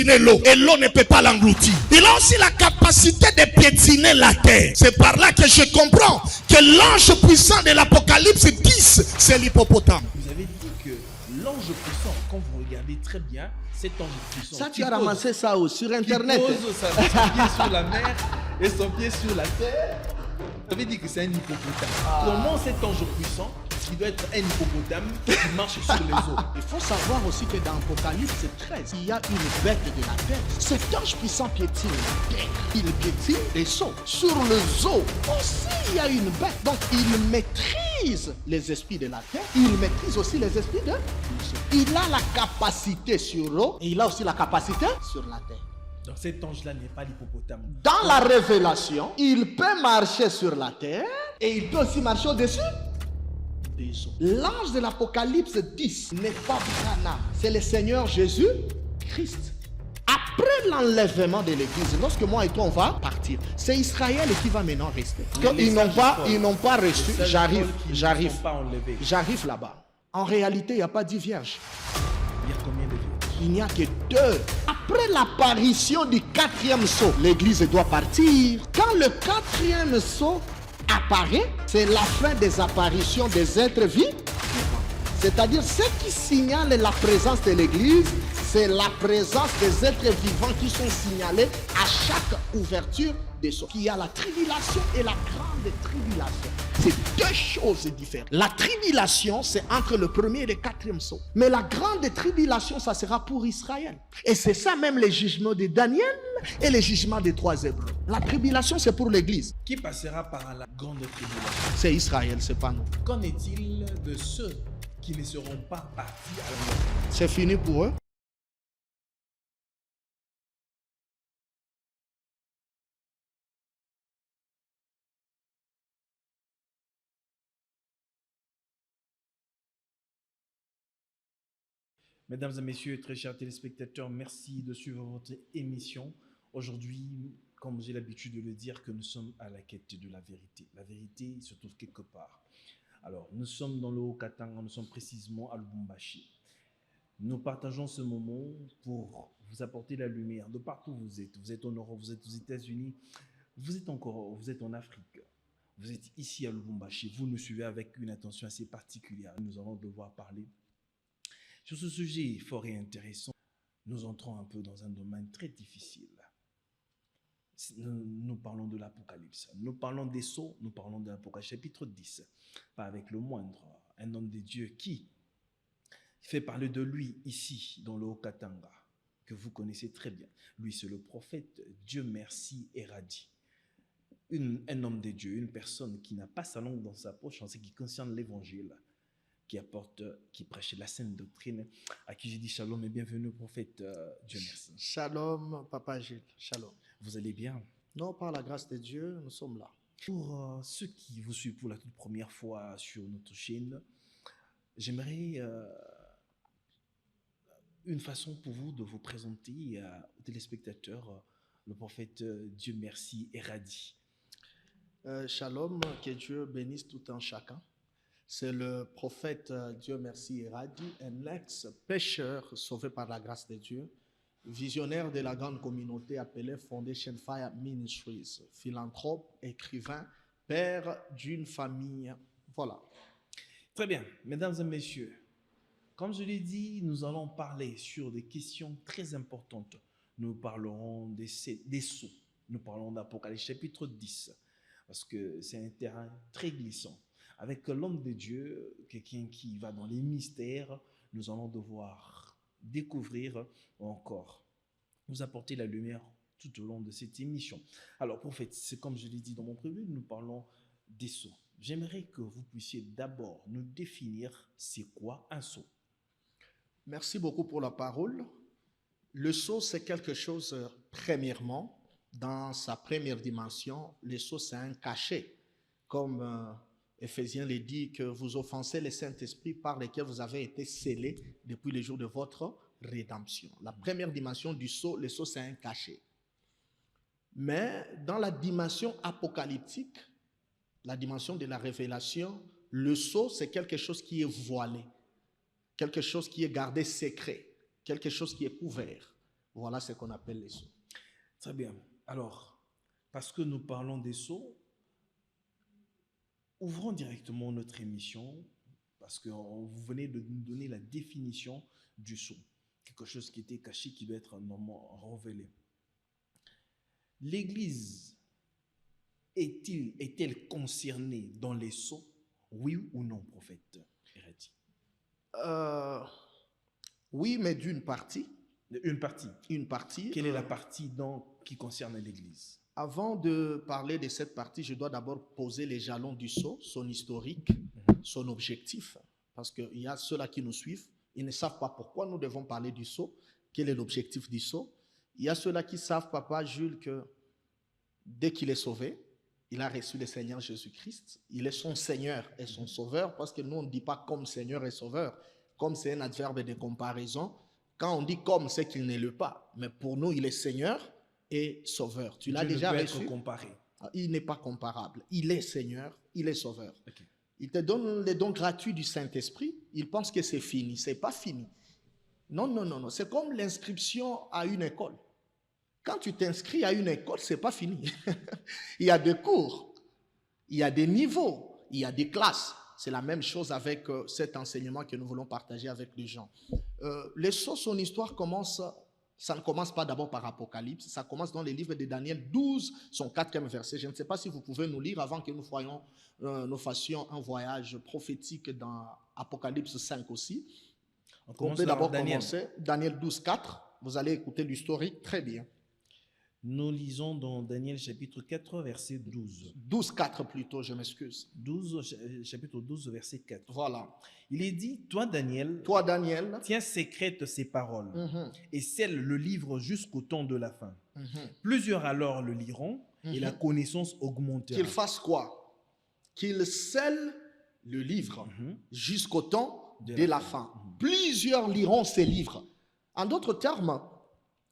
piétiner l'eau et l'eau ne peut pas l'engloutir. Il a aussi la capacité de piétiner la terre. C'est par là que je comprends que l'ange puissant de l'Apocalypse 10, c'est l'hippopotame. Vous avez dit que l'ange puissant, quand vous regardez très bien, cet ange puissant. Ça, tu as ramassé ça sur Internet. Qui pose son pied sur la mer et son pied sur la terre. Vous avez dit que c'est un hippopotame. Comment cet ange puissant, qui doit être un hippopotame, qui marche sur les eaux? Il faut savoir aussi que dans Apocalypse 13, il y a une bête de la terre. Cet ange puissant piétine la terre. Il piétine les eaux. Sur les eaux aussi, il y a une bête. Donc, il maîtrise les esprits de la terre. Il maîtrise aussi les esprits de l'eau. Il a la capacité sur l'eau et il a aussi la capacité sur la terre. Donc cet ange-là n'est pas l'hippopotame. Dans la révélation, il peut marcher sur la terre et il peut aussi marcher au-dessus des eaux. L'ange de l'Apocalypse 10 n'est pas Branham, c'est le Seigneur Jésus-Christ. Après l'enlèvement de l'église, lorsque moi et toi on va partir, c'est Israël qui va maintenant rester. Ils n'ont pas reçu. J'arrive là-bas. En réalité, il n'y a pas 10 vierges. Il y a combien de vierges? Il n'y a que 2. Après l'apparition du 4e sceau, l'église doit partir. Quand le 4e sceau apparaît, c'est la fin des apparitions des êtres vivants. C'est-à-dire, ce qui signale la présence de l'église, c'est la présence des êtres vivants qui sont signalés à chaque ouverture des sceaux. Il y a la tribulation et la grande tribulation. C'est 2 choses différentes. La tribulation, c'est entre le 1er et le 4e sceau. Mais la grande tribulation, ça sera pour Israël. Et c'est ça même les jugements de Daniel et les jugements des 3 Hébreux. La tribulation, c'est pour l'église. Qui passera par la grande tribulation? C'est Israël, c'est pas nous. Qu'en est-il de ceux qui ne seront pas partis à la mort? C'est fini pour eux. Mesdames et messieurs, très chers téléspectateurs, merci de suivre votre émission. Aujourd'hui, comme j'ai l'habitude de le dire, que nous sommes à la quête de la vérité. La vérité se trouve quelque part. Alors, nous sommes dans le Haut-Katanga, nous sommes précisément à Lubumbashi. Nous partageons ce moment pour vous apporter la lumière de partout où vous êtes. Vous êtes en Europe, vous êtes aux États-Unis, vous êtes en Afrique. Vous êtes ici à Lubumbashi. Vous nous suivez avec une attention assez particulière. Nous allons devoir parler sur ce sujet fort et intéressant. Nous entrons un peu dans un domaine très difficile. Nous parlons de l'Apocalypse, nous parlons des sceaux, nous parlons de l'Apocalypse chapitre 10. Pas avec le moindre, un homme de Dieu qui fait parler de lui ici dans le Haut-Katanga, que vous connaissez très bien. Lui, c'est le prophète Dieu merci Eradi. Un homme de Dieu, une personne qui n'a pas sa langue dans sa poche en ce qui concerne l'évangile, qui prêche la sainte doctrine, à qui j'ai dit shalom et bienvenue prophète Dieu merci. Shalom, Papa Gilles, shalom. Vous allez bien? Non, par la grâce de Dieu, nous sommes là. Pour ceux qui vous suivent pour la toute première fois sur notre chaîne, j'aimerais une façon pour vous de vous présenter aux téléspectateurs, le prophète Dieu merci Eradi. Shalom, que Dieu bénisse tout un chacun. C'est le prophète Dieu merci Eradi, un ex-pécheur sauvé par la grâce de Dieu, visionnaire de la grande communauté appelée Foundation Fire Ministries, philanthrope, écrivain, père d'une famille. Voilà. Très bien, mesdames et messieurs, comme je l'ai dit, nous allons parler sur des questions très importantes. Nous parlerons des sceaux, nous parlerons d'Apocalypse chapitre 10, parce que c'est un terrain très glissant. Avec l'homme de Dieu, quelqu'un qui va dans les mystères, nous allons devoir découvrir encore, vous apporter la lumière tout au long de cette émission. Alors, prophète, c'est comme je l'ai dit dans mon prélude, nous parlons des sceaux. J'aimerais que vous puissiez d'abord nous définir c'est quoi un sceau. Merci beaucoup pour la parole. Le sceau, c'est quelque chose, premièrement, dans sa première dimension, le sceau, c'est un cachet. Comme Éphésiens le dit, que vous offensez le Saint-Esprit par lequel vous avez été scellés depuis le jour de votre rédemption. La première dimension du sceau, le sceau, c'est un cachet. Mais dans la dimension apocalyptique, la dimension de la révélation, le sceau, c'est quelque chose qui est voilé, quelque chose qui est gardé secret, quelque chose qui est couvert. Voilà ce qu'on appelle les sceaux. Très bien. Alors, parce que nous parlons des sceaux, ouvrons directement notre émission, parce que vous venez de nous donner la définition du sceau. Quelque chose qui était caché, qui doit être un moment révélé. L'Église est-elle concernée dans les sceaux? Oui ou non, prophète Erati? Oui, mais d'une partie. Une partie. Une partie. Quelle est la partie qui concerne l'Église? Avant de parler de cette partie, je dois d'abord poser les jalons du sceau, son historique, son objectif. Parce qu'il y a ceux-là qui nous suivent, ils ne savent pas pourquoi nous devons parler du sceau, quel est l'objectif du sceau. Il y a ceux-là qui savent, Papa Jules, que dès qu'il est sauvé, il a reçu le Seigneur Jésus-Christ. Il est son Seigneur et son Sauveur, parce que nous, on ne dit pas comme Seigneur et Sauveur. Comme c'est un adverbe de comparaison. Quand on dit comme, c'est qu'il n'est le pas. Mais pour nous, il est Seigneur et Sauveur. Tu l'as déjà reçu. Il ne peut être comparé. Il n'est pas comparable. Il est Seigneur, il est Sauveur. Okay. Il te donne les dons gratuits du Saint-Esprit. Il pense que c'est fini. Ce n'est pas fini. Non, non, non, non. C'est comme l'inscription à une école. Quand tu t'inscris à une école, ce n'est pas fini. Il y a des cours, il y a des niveaux, il y a des classes. C'est la même chose avec cet enseignement que nous voulons partager avec les gens. Les sceaux, son histoire commence, ça ne commence pas d'abord par Apocalypse, ça commence dans les livres de Daniel 12, son 4e verset. Je ne sais pas si vous pouvez nous lire avant que nous fassions un voyage prophétique dans Apocalypse 5 aussi. On peut d'abord commencer, Daniel 12, 4. Vous allez écouter l'historique très bien. Nous lisons dans Daniel chapitre 4, verset 12. 12, 4 plutôt, je m'excuse. Chapitre 12, verset 4. Voilà. Il est dit, toi Daniel, tiens secrète ces paroles et scelle le livre jusqu'au temps de la fin. Plusieurs alors le liront et la connaissance augmentera. Qu'il fasse quoi? Qu'il scelle le livre jusqu'au temps de la fin. Plusieurs liront ces livres. En d'autres termes,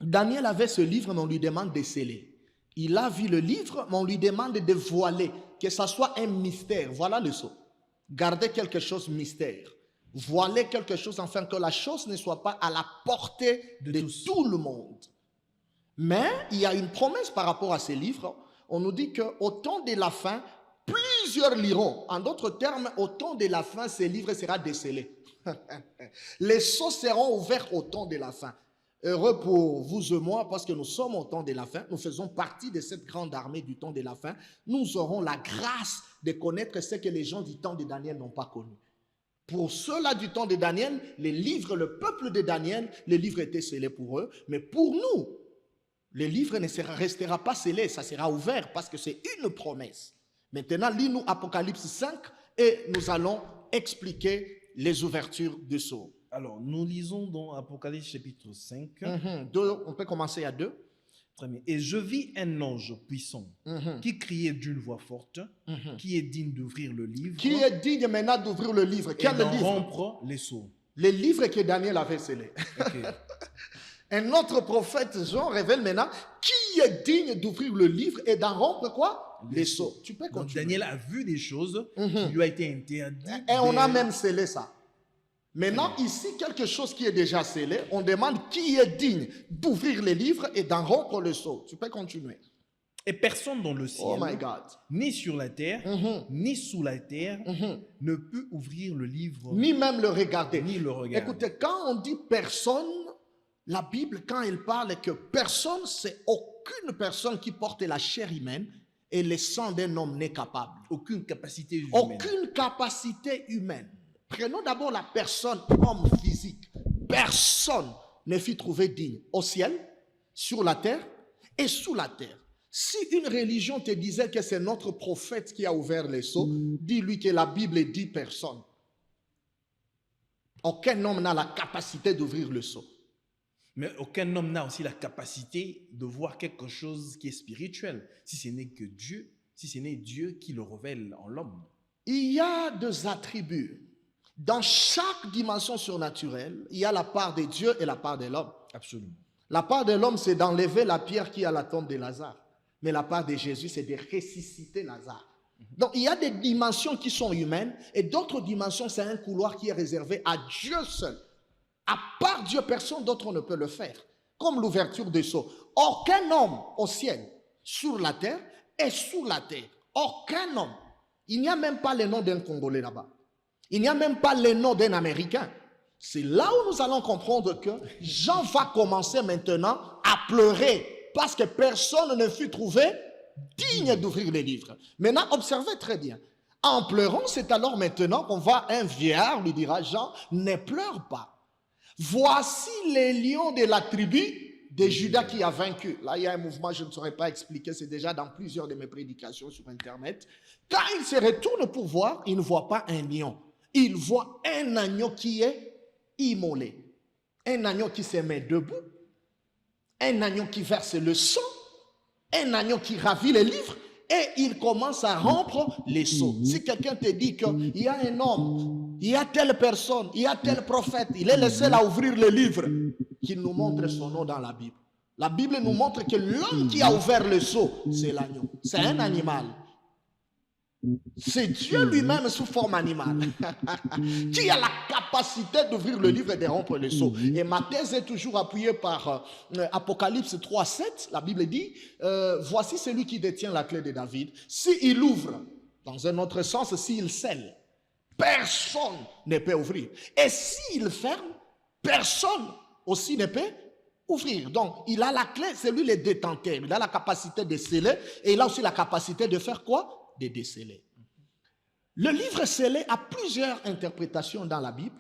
Daniel avait ce livre, mais on lui demande de sceller. Il a vu le livre, mais on lui demande de voiler, que ça soit un mystère. Voilà le sceau. Garder quelque chose mystère. Voiler quelque chose afin que la chose ne soit pas à la portée de tout le monde. Mais il y a une promesse par rapport à ces livres. On nous dit qu'au temps de la fin, plusieurs liront. En d'autres termes, au temps de la fin, ces livres seront décelés. Les sceaux seront ouverts au temps de la fin. Heureux pour vous et moi, parce que nous sommes au temps de la fin. Nous faisons partie de cette grande armée du temps de la fin. Nous aurons la grâce de connaître ce que les gens du temps de Daniel n'ont pas connu. Pour ceux-là du temps de Daniel, les livres, le peuple de Daniel, les livres étaient scellés pour eux. Mais pour nous, les livres ne restera pas scellés, ça sera ouvert parce que c'est une promesse. Maintenant, lis-nous Apocalypse 5 et nous allons expliquer les ouvertures du sceau. Alors, nous lisons dans Apocalypse chapitre 5. On peut commencer à 2. Très bien. Et je vis un ange puissant qui criait d'une voix forte, qui est digne d'ouvrir le livre. Qui est digne maintenant d'ouvrir le livre? Quel livre? Rompre les sceaux. Les livres que Daniel avait scellés. Okay. Un autre prophète, Jean, révèle maintenant qui est digne d'ouvrir le livre et d'en rompre quoi? Les sceaux. Tu peux continuer. Donc Daniel a vu des choses qui lui a été interdites. Et on a même scellé ça. Maintenant, ici, quelque chose qui est déjà scellé, on demande qui est digne d'ouvrir les livres et d'en rompre le sceau. Tu peux continuer. Et personne dans le ciel, ni sur la terre, ni sous la terre, ne peut ouvrir le livre. Ni même le regarder. Ni le regarder. Écoutez, quand on dit personne, la Bible, quand elle parle que personne, c'est aucune personne qui porte la chair humaine et le sang d'un homme n'est capable. Aucune capacité humaine. Aucune capacité humaine. Prenons d'abord la personne, homme physique. Personne ne fut trouvé digne au ciel, sur la terre et sous la terre. Si une religion te disait que c'est notre prophète qui a ouvert les sceaux, dis-lui que la Bible dit personne. Aucun homme n'a la capacité d'ouvrir le sceau. Mais aucun homme n'a aussi la capacité de voir quelque chose qui est spirituel, si ce n'est que Dieu, si ce n'est Dieu qui le révèle en l'homme. Il y a deux attributs. Dans chaque dimension surnaturelle, il y a la part de Dieu et la part de l'homme. Absolument. La part de l'homme, c'est d'enlever la pierre qui est à la tombe de Lazare. Mais la part de Jésus, c'est de ressusciter Lazare. Donc, il y a des dimensions qui sont humaines et d'autres dimensions, c'est un couloir qui est réservé à Dieu seul. À part Dieu, personne d'autre ne peut le faire. comme l'ouverture des seaux. Aucun homme au ciel, sur la terre et sous la terre. Aucun homme. Il n'y a même pas le nom d'un Congolais là-bas. Il n'y a même pas le nom d'un Américain. C'est là où nous allons comprendre que Jean va commencer maintenant à pleurer parce que personne ne fut trouvé digne d'ouvrir les livres. Maintenant, observez très bien. En pleurant, c'est alors maintenant qu'on va un vieillard lui dira, Jean, ne pleure pas. Voici les lions de la tribu de Judas qui a vaincu. Là, il y a un mouvement, je ne saurais pas expliquer, c'est déjà dans plusieurs de mes prédications sur Internet. Quand il se retourne pour voir, il ne voit pas un lion. Il voit un agneau qui est immolé. Un agneau qui se met debout. Un agneau qui verse le sang. Un agneau qui ravit les livres. Et il commence à rompre les sceaux. Si quelqu'un te dit qu'il y a un homme, il y a telle personne, il y a tel prophète, il est le seul à ouvrir le livre, qu'il nous montre son nom dans la Bible. La Bible nous montre que l'homme qui a ouvert le sceau, c'est l'agneau. C'est un animal. C'est Dieu lui-même sous forme animale qui a la capacité d'ouvrir le livre et de rompre le sceau. Et ma thèse est toujours appuyée par Apocalypse 3:7. La Bible dit, voici celui qui détient la clé de David. S'il ouvre, dans un autre sens, s'il scelle, personne ne peut ouvrir. Et s'il ferme, personne aussi ne peut ouvrir. Donc, il a la clé, c'est lui le détenteur. Il a la capacité de sceller et il a aussi la capacité de faire quoi? De déceler. Le livre scellé a plusieurs interprétations dans la Bible,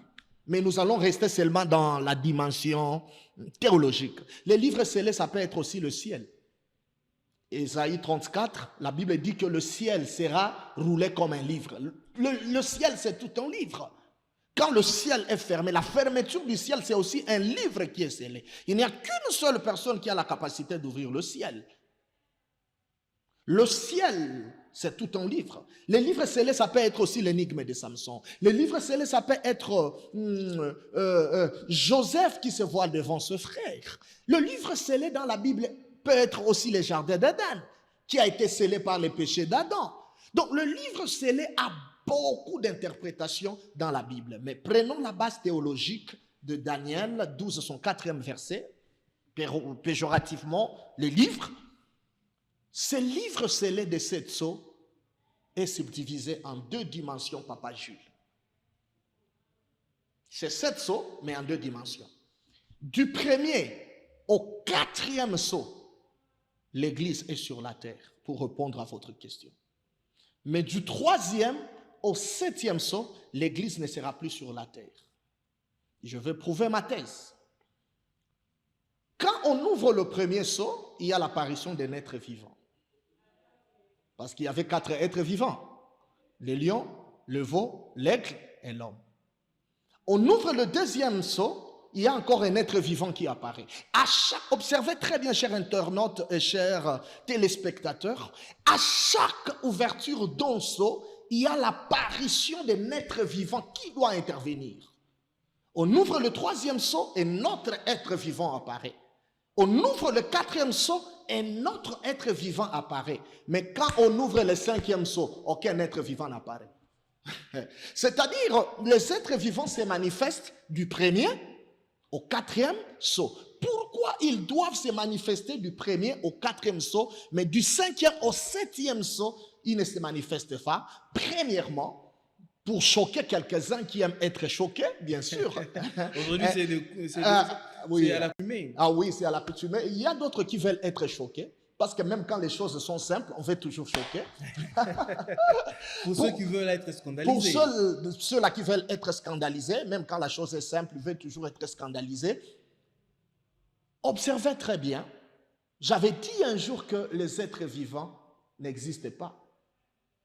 mais nous allons rester seulement dans la dimension théologique. Le livre scellé, ça peut être aussi le ciel. Ésaïe 34, la Bible dit que le ciel sera roulé comme un livre. Le ciel, c'est tout un livre. Quand le ciel est fermé, la fermeture du ciel, c'est aussi un livre qui est scellé. Il n'y a qu'une seule personne qui a la capacité d'ouvrir le ciel. Le ciel, c'est tout un livre. Le livre scellé, ça peut être aussi l'énigme de Samson. Le livre scellé, ça peut être Joseph qui se voit devant ce frère. Le livre scellé dans la Bible peut être aussi le jardin d'Éden, qui a été scellé par les péchés d'Adam. Donc le livre scellé a beaucoup d'interprétations dans la Bible. Mais prenons la base théologique de Daniel 12, son 4e verset, péjorativement, le livre. Ce livre scellé de 7 sceaux est subdivisé en 2 dimensions, Papa Jules. C'est 7 sceaux, mais en 2 dimensions. Du 1er au 4e sceau, l'Église est sur la terre, pour répondre à votre question. Mais du 3e au 7e sceau, l'Église ne sera plus sur la terre. Je vais prouver ma thèse. Quand on ouvre le 1er sceau, il y a l'apparition d'un être vivant. Parce qu'il y avait 4 êtres vivants. Le lion, le veau, l'aigle et l'homme. On ouvre le 2e sceau, il y a encore un être vivant qui apparaît. Observez très bien, chers internautes et chers téléspectateurs, à chaque ouverture d'un sceau, il y a l'apparition d'un être vivant qui doit intervenir. On ouvre le 3e sceau et notre être vivant apparaît. On ouvre le 4e sceau, un autre être vivant apparaît. Mais quand on ouvre le 5e sceau, aucun être vivant n'apparaît. C'est-à-dire, les êtres vivants se manifestent du 1er au 4e sceau. Pourquoi ils doivent se manifester du 1er au 4e sceau, mais du 5e au 7e sceau, ils ne se manifestent pas? Premièrement, pour choquer quelques-uns qui aiment être choqués, bien sûr. Aujourd'hui, c'est à l'accoutumée. Ah oui, c'est à l'accoutumée. Il y a d'autres qui veulent être choqués, parce que même quand les choses sont simples, on veut toujours choquer. Pour ceux qui veulent être scandalisés. Pour ceux-là qui veulent être scandalisés, même quand la chose est simple, ils veulent toujours être scandalisés. Observez très bien. J'avais dit un jour que les êtres vivants n'existaient pas.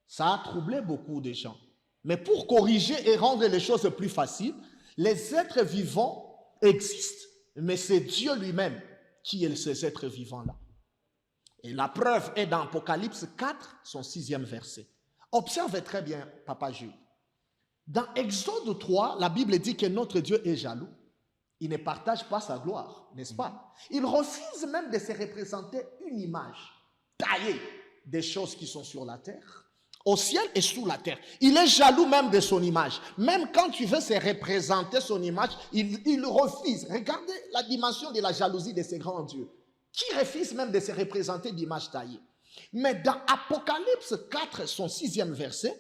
Ça a troublé beaucoup de gens. Mais pour corriger et rendre les choses plus faciles, les êtres vivants existent, mais c'est Dieu lui-même qui est ces êtres vivants-là. Et la preuve est dans Apocalypse 4, son 6e verset. Observez très bien, Papa Jules. Dans Exode 3, la Bible dit que notre Dieu est jaloux. Il ne partage pas sa gloire, n'est-ce pas? Il refuse même de se représenter une image taillée des choses qui sont sur la terre, au ciel et sous la terre. Il est jaloux même de son image. Même quand tu veux se représenter son image, il refuse. Regardez la dimension de la jalousie de ces grands dieux. Qui refuse même de se représenter d'image taillée. Mais dans Apocalypse 4, son 6e verset,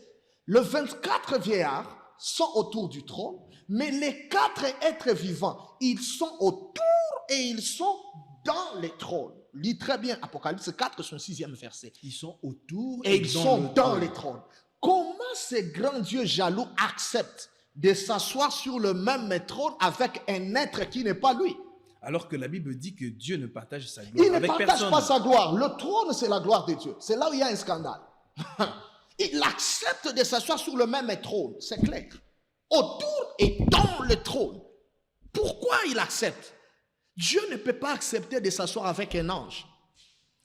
le 24 vieillards sont autour du trône, mais les 4 êtres vivants, ils sont autour et ils sont dans les trônes. Lis très bien Apocalypse 4, son 6e verset. Ils sont autour Et ils sont dans les trônes. Comment ces grands dieux jaloux acceptent de s'asseoir sur le même trône avec un être qui n'est pas lui? Alors que la Bible dit que Dieu ne partage sa gloire Il ne avec partage personne. pas sa gloire. Le trône, c'est la gloire de Dieu. C'est là où il y a un scandale. Il accepte de s'asseoir sur le même trône, c'est clair. Autour et dans le trône. Pourquoi il accepte? Dieu ne peut pas accepter de s'asseoir avec un ange.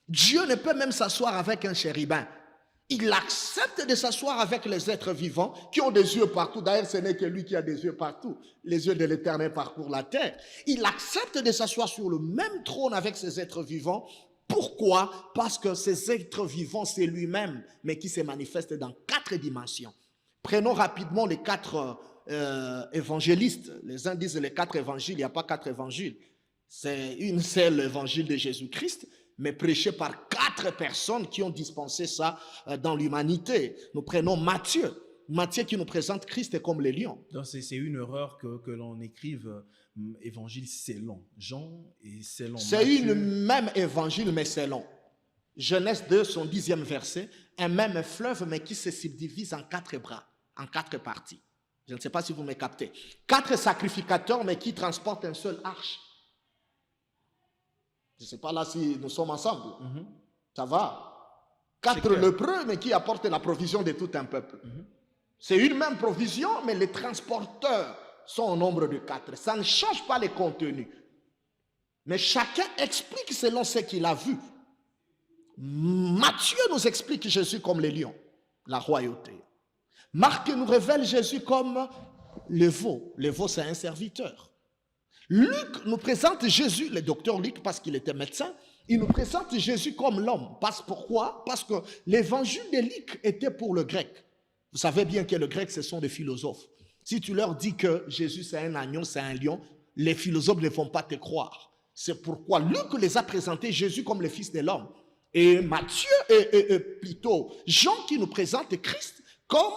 Dieu ne peut même s'asseoir avec un chérubin. Il accepte de s'asseoir avec les êtres vivants qui ont des yeux partout. D'ailleurs, ce n'est que lui qui a des yeux partout. Les yeux de l'Éternel parcourent la terre. Il accepte de s'asseoir sur le même trône avec ces êtres vivants. Pourquoi? Parce que ces êtres vivants, c'est lui-même, mais qui se manifeste dans 4 dimensions. Prenons rapidement les 4 évangélistes. Les uns disent les 4 évangiles. Il n'y a pas 4 évangiles. C'est une seule évangile de Jésus-Christ, mais prêché par 4 personnes qui ont dispensé ça dans l'humanité. Nous prenons Matthieu. Matthieu qui nous présente Christ comme le lion. Donc c'est une erreur que l'on écrive évangile, c'est long. Jean et c'est long. C'est une même évangile, mais c'est long. Genèse 2, son 10e verset. Un même fleuve, mais qui se subdivise en 4 bras, en 4 parties. Je ne sais pas si vous me captez. 4 sacrificateurs, mais qui transportent un seul arche. Je ne sais pas là si nous sommes ensemble. Ça va. 4 lépreux, mais qui apportent la provision de tout un peuple. C'est une même provision, mais les transporteurs sont au nombre de 4. Ça ne change pas les contenus. Mais chacun explique selon ce qu'il a vu. Matthieu nous explique Jésus comme le lion, la royauté. Marc nous révèle Jésus comme le veau. Le veau, c'est un serviteur. Luc nous présente Jésus, le docteur Luc, parce qu'il était médecin, il nous présente Jésus comme l'homme. Pourquoi? Parce que l'évangile de Luc était pour le grec. Vous savez bien que le grec, ce sont des philosophes. Si tu leur dis que Jésus, c'est un agneau, c'est un lion, les philosophes ne vont pas te croire. C'est pourquoi Luc les a présentés Jésus comme le fils de l'homme. Et Matthieu, plutôt Jean qui nous présente Christ comme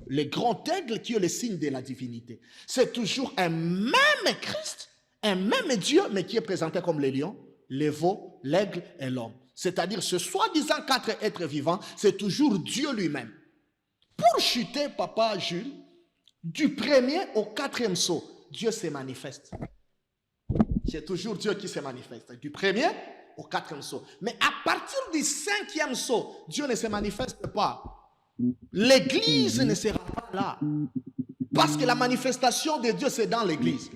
le grand aigle qui est le signe de la divinité. C'est toujours un même Christ, un même Dieu, mais qui est présenté comme le lion, le veau, l'aigle et l'homme. C'est-à-dire, ce soi-disant 4 êtres vivants, c'est toujours Dieu lui-même. Pour chuter, papa Jules, du 1er au 4e saut, Dieu se manifeste. C'est toujours Dieu qui se manifeste. Du 1er au 4e saut. Mais à partir du 5e saut, Dieu ne se manifeste pas. L'église ne sera pas là. Parce que la manifestation de Dieu, c'est dans l'église.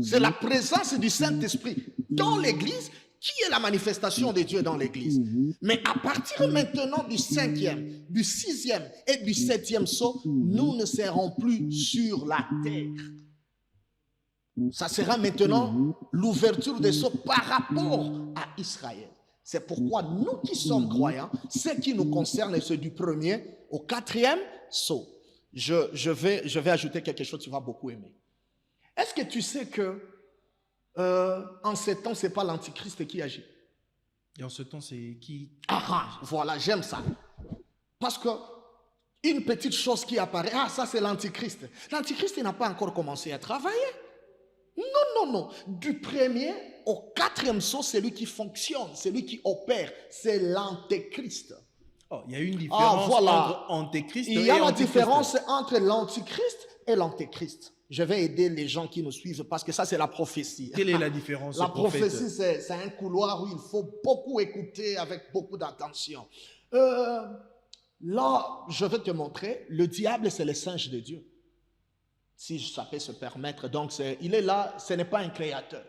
C'est la présence du Saint-Esprit dans l'église qui est la manifestation de Dieu dans l'église. Mais à partir maintenant du 5e, du 6e et du 7e saut, nous ne serons plus sur la terre. Ça sera maintenant l'ouverture des sceaux par rapport à Israël. C'est pourquoi nous qui sommes croyants, ce qui nous concerne, c'est du 1er au 4e saut. Je vais ajouter quelque chose que tu vas beaucoup aimer. Est-ce que tu sais que en ce temps, ce n'est pas l'Antichrist qui agit? Et en ce temps, c'est qui? Voilà, j'aime ça. Parce que une petite chose qui apparaît, ça c'est l'Antichrist. L'Antichrist n'a pas encore commencé à travailler. Non. Du 1er au 4e saut, c'est lui qui fonctionne, c'est lui qui opère. C'est l'Antéchrist. Oh, il y a une différence entre Antéchrist et Il y a la Antéchrist. différence entre l'Antichrist et l'Antéchrist. Je vais aider les gens qui nous suivent parce que ça, c'est la prophétie. Quelle est la différence? La prophétie, c'est un couloir où il faut beaucoup écouter avec beaucoup d'attention. Là, je vais te montrer, le diable, c'est le singe de Dieu. Si ça peut se permettre. Donc, il est là, ce n'est pas un créateur.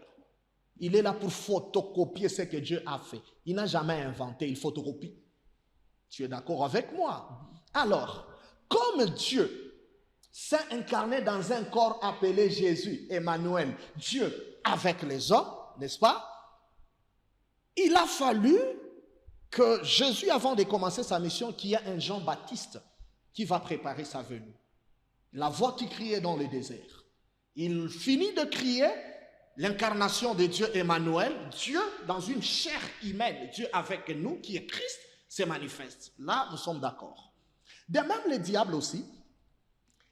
Il est là pour photocopier ce que Dieu a fait. Il n'a jamais inventé, il photocopie. Tu es d'accord avec moi? Alors, comme Dieu s'est incarné dans un corps appelé Jésus, Emmanuel, Dieu avec les hommes, n'est-ce pas? Il a fallu que Jésus, avant de commencer sa mission, qu'il y a un Jean-Baptiste qui va préparer sa venue. La voix qui criait dans le désert. Il finit de crier l'incarnation de Dieu Emmanuel, Dieu dans une chair humaine, Dieu avec nous, qui est Christ, se manifeste. Là, nous sommes d'accord. De même, le diable aussi,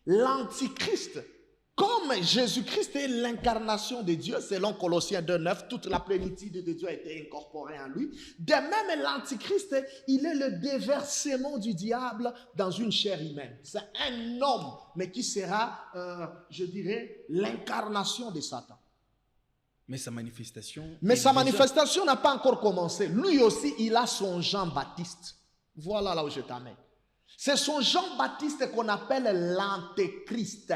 l'antichrist, comme Jésus-Christ est l'incarnation de Dieu, selon Colossiens 2,9, toute la plénitude de Dieu a été incorporée en lui. De même, l'antichrist, il est le déversement du diable dans une chair humaine. C'est un homme, mais qui sera, je dirais, l'incarnation de Satan. Mais sa manifestation... sa manifestation n'a pas encore commencé. Lui aussi, il a son Jean-Baptiste. Voilà là où je t'amène. C'est son Jean-Baptiste qu'on appelle l'antéchrist.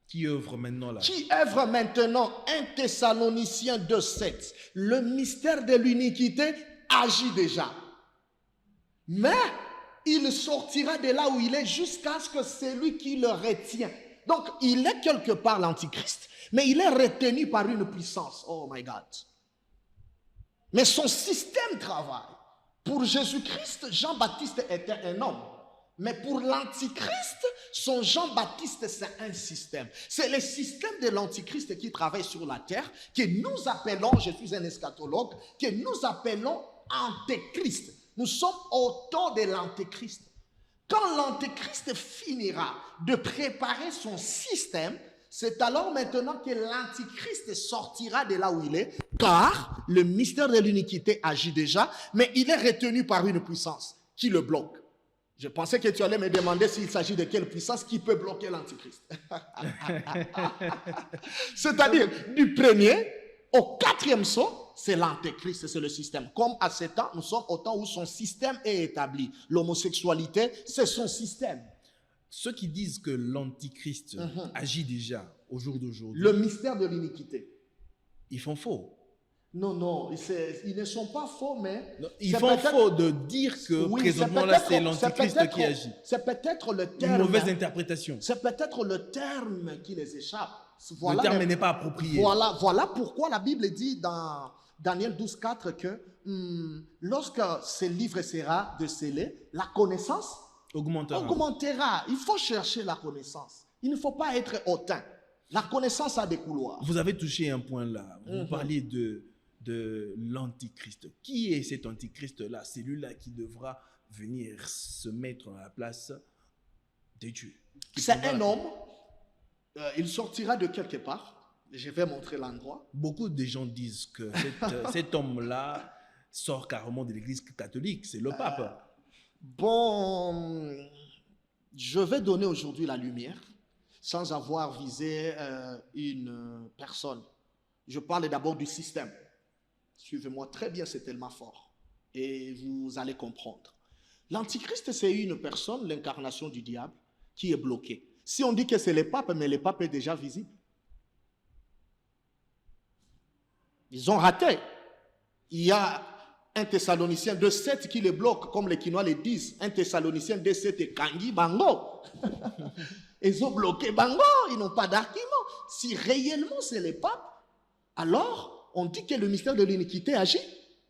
Qui œuvre maintenant là. Qui œuvre maintenant 1 Thessaloniciens 2,7. Le mystère de l'iniquité agit déjà. Mais il sortira de là où il est jusqu'à ce que celui qui le retient. Donc il est quelque part l'antichrist, mais il est retenu par une puissance. Oh my God. Mais son système travaille. Pour Jésus-Christ, Jean-Baptiste était un homme. Mais pour l'antichrist, son Jean-Baptiste, c'est un système. C'est le système de l'antichrist qui travaille sur la terre, que nous appelons, je suis un eschatologue, que nous appelons antéchrist. Nous sommes au temps de l'antéchrist. Quand l'antéchrist finira de préparer son système, c'est alors maintenant que l'antichrist sortira de là où il est, car le mystère de l'iniquité agit déjà, mais il est retenu par une puissance qui le bloque. Je pensais que tu allais me demander s'il s'agit de quelle puissance qui peut bloquer l'antichrist. C'est-à-dire, du premier au quatrième saut, c'est l'antéchrist, c'est le système. Comme à 7 ans, nous sommes au temps où son système est établi. L'homosexualité, c'est son système. Ceux qui disent que l'antichrist agit déjà au jour d'aujourd'hui, le mystère de l'iniquité, ils font faux. Non, ils ne sont pas faux, mais... Non, ils font faux de dire que présentement là, c'est l'antichrist qui agit. C'est peut-être le terme... Une mauvaise interprétation. C'est peut-être le terme qui les échappe. Voilà, le terme n'est pas approprié. Voilà pourquoi la Bible dit dans Daniel 12,4 que lorsque ce livre sera décelé, la connaissance augmentera. Il faut chercher la connaissance. Il ne faut pas être hautain. La connaissance a des couloirs. Vous avez touché un point là. Vous parliez de l'antichrist. Qui est cet antichrist-là? Celui-là qui devra venir se mettre à la place de Dieu. C'est un homme. Il sortira de quelque part. Je vais montrer l'endroit. Beaucoup de gens disent que cet homme-là sort carrément de l'église catholique. C'est le pape. Bon, je vais donner aujourd'hui la lumière sans avoir visé une personne. Je parle d'abord du système. Suivez-moi très bien, c'est tellement fort. Et vous allez comprendre. L'antichrist, c'est une personne, l'incarnation du diable, qui est bloquée. Si on dit que c'est le pape, mais le pape est déjà visible. Ils ont raté. Il y a 1 Thessaloniciens 2,7 qui les bloque, comme les Quinois le disent. 1 Thessaloniciens 2,7 et Kangi Bango. Ils ont bloqué Bango, ils n'ont pas d'argument. Si réellement c'est le pape, alors on dit que le mystère de l'iniquité agit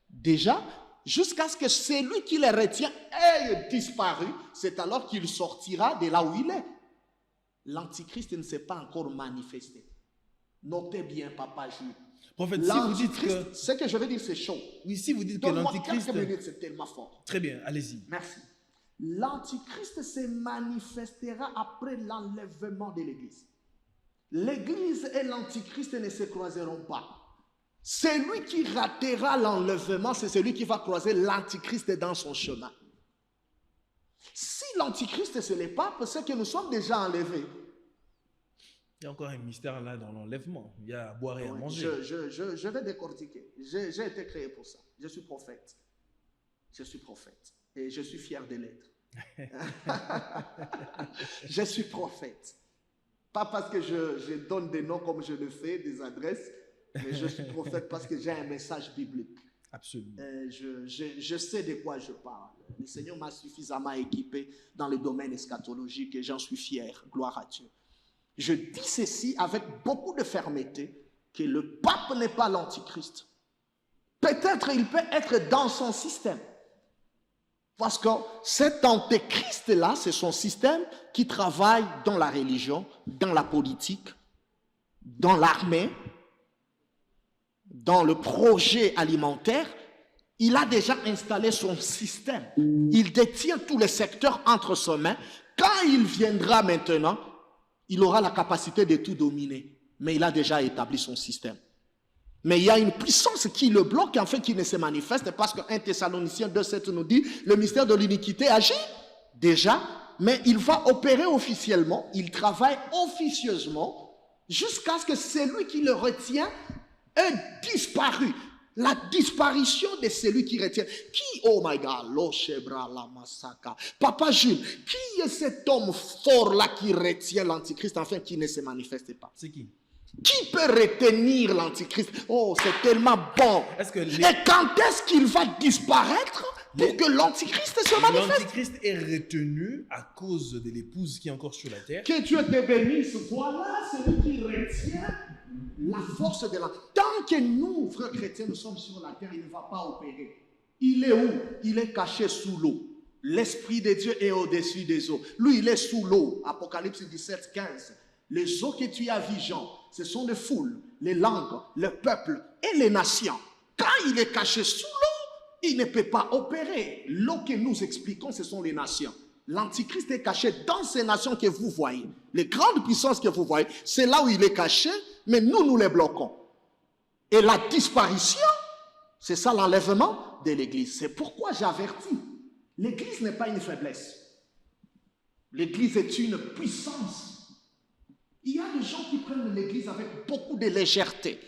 déjà jusqu'à ce que celui qui les retient ait disparu. C'est alors qu'il sortira de là où il est. L'antichrist ne s'est pas encore manifesté. Notez bien, papa Jules. Prophète, si vous dites que... Ce que je veux dire, c'est chaud. Oui, si vous dites que Donne-moi l'antichrist... quelques minutes, c'est tellement fort. Très bien, allez-y. Merci. L'antichrist se manifestera après l'enlèvement de l'église. L'église et l'antichrist ne se croiseront pas. Celui qui ratera l'enlèvement, c'est celui qui va croiser l'antichrist dans son chemin. Si l'antichrist c'est le pape, c'est que nous sommes déjà enlevés. Il y a encore un mystère là dans l'enlèvement. Il y a à boire et à manger. Je vais décortiquer. J'ai été créé pour ça. Je suis prophète. Je suis prophète. Et je suis fier de l'être. Je suis prophète. Pas parce que je donne des noms comme je le fais, des adresses, mais je suis prophète parce que j'ai un message biblique. Absolument. Je sais de quoi je parle. Le Seigneur m'a suffisamment équipé dans le domaine eschatologique et j'en suis fier. Gloire à Dieu. Je dis ceci avec beaucoup de fermeté, que le pape n'est pas l'antichrist. Peut-être il peut être dans son système. Parce que cet antéchrist-là, c'est son système qui travaille dans la religion, dans la politique, dans l'armée, dans le projet alimentaire. Il a déjà installé son système. Il détient tous les secteurs entre ses mains. Quand il viendra maintenant, il aura la capacité de tout dominer. Mais il a déjà établi son système. Mais il y a une puissance qui le bloque, en fait, qui ne se manifeste, parce que 1 Thessaloniciens 2,7 nous dit, le mystère de l'iniquité agit déjà, mais il va opérer officiellement, il travaille officieusement, jusqu'à ce que celui qui le retient ait disparu. La disparition de celui qui retient. Qui, oh my God, l'Oshebra la Masaka. Papa Jules, qui est cet homme fort-là qui retient l'Antichrist, enfin, qui ne se manifeste pas? C'est qui? Qui peut retenir l'Antichrist? Oh, c'est tellement bon. Et quand est-ce qu'il va disparaître pour que l'Antichrist se manifeste? L'Antichrist est retenu à cause de l'épouse qui est encore sur la terre. Que Dieu te bénisse. Voilà celui qui retient la force de l'Antichrist. Tant que nous, frères chrétiens, nous sommes sur la terre, il ne va pas opérer. Il est où? Il est caché sous l'eau. L'Esprit de Dieu est au-dessus des eaux. Lui, il est sous l'eau. Apocalypse 17, 15. Les eaux que tu as vues, Jean, ce sont les foules, les langues, le peuple et les nations. Quand il est caché sous l'eau, il ne peut pas opérer. L'eau que nous expliquons, ce sont les nations. L'Antichrist est caché dans ces nations que vous voyez. Les grandes puissances que vous voyez, c'est là où il est caché, mais nous les bloquons. Et la disparition, c'est ça l'enlèvement de l'Église. C'est pourquoi j'avertis. L'Église n'est pas une faiblesse. L'Église est une puissance. Il y a des gens qui prennent l'Église avec beaucoup de légèreté.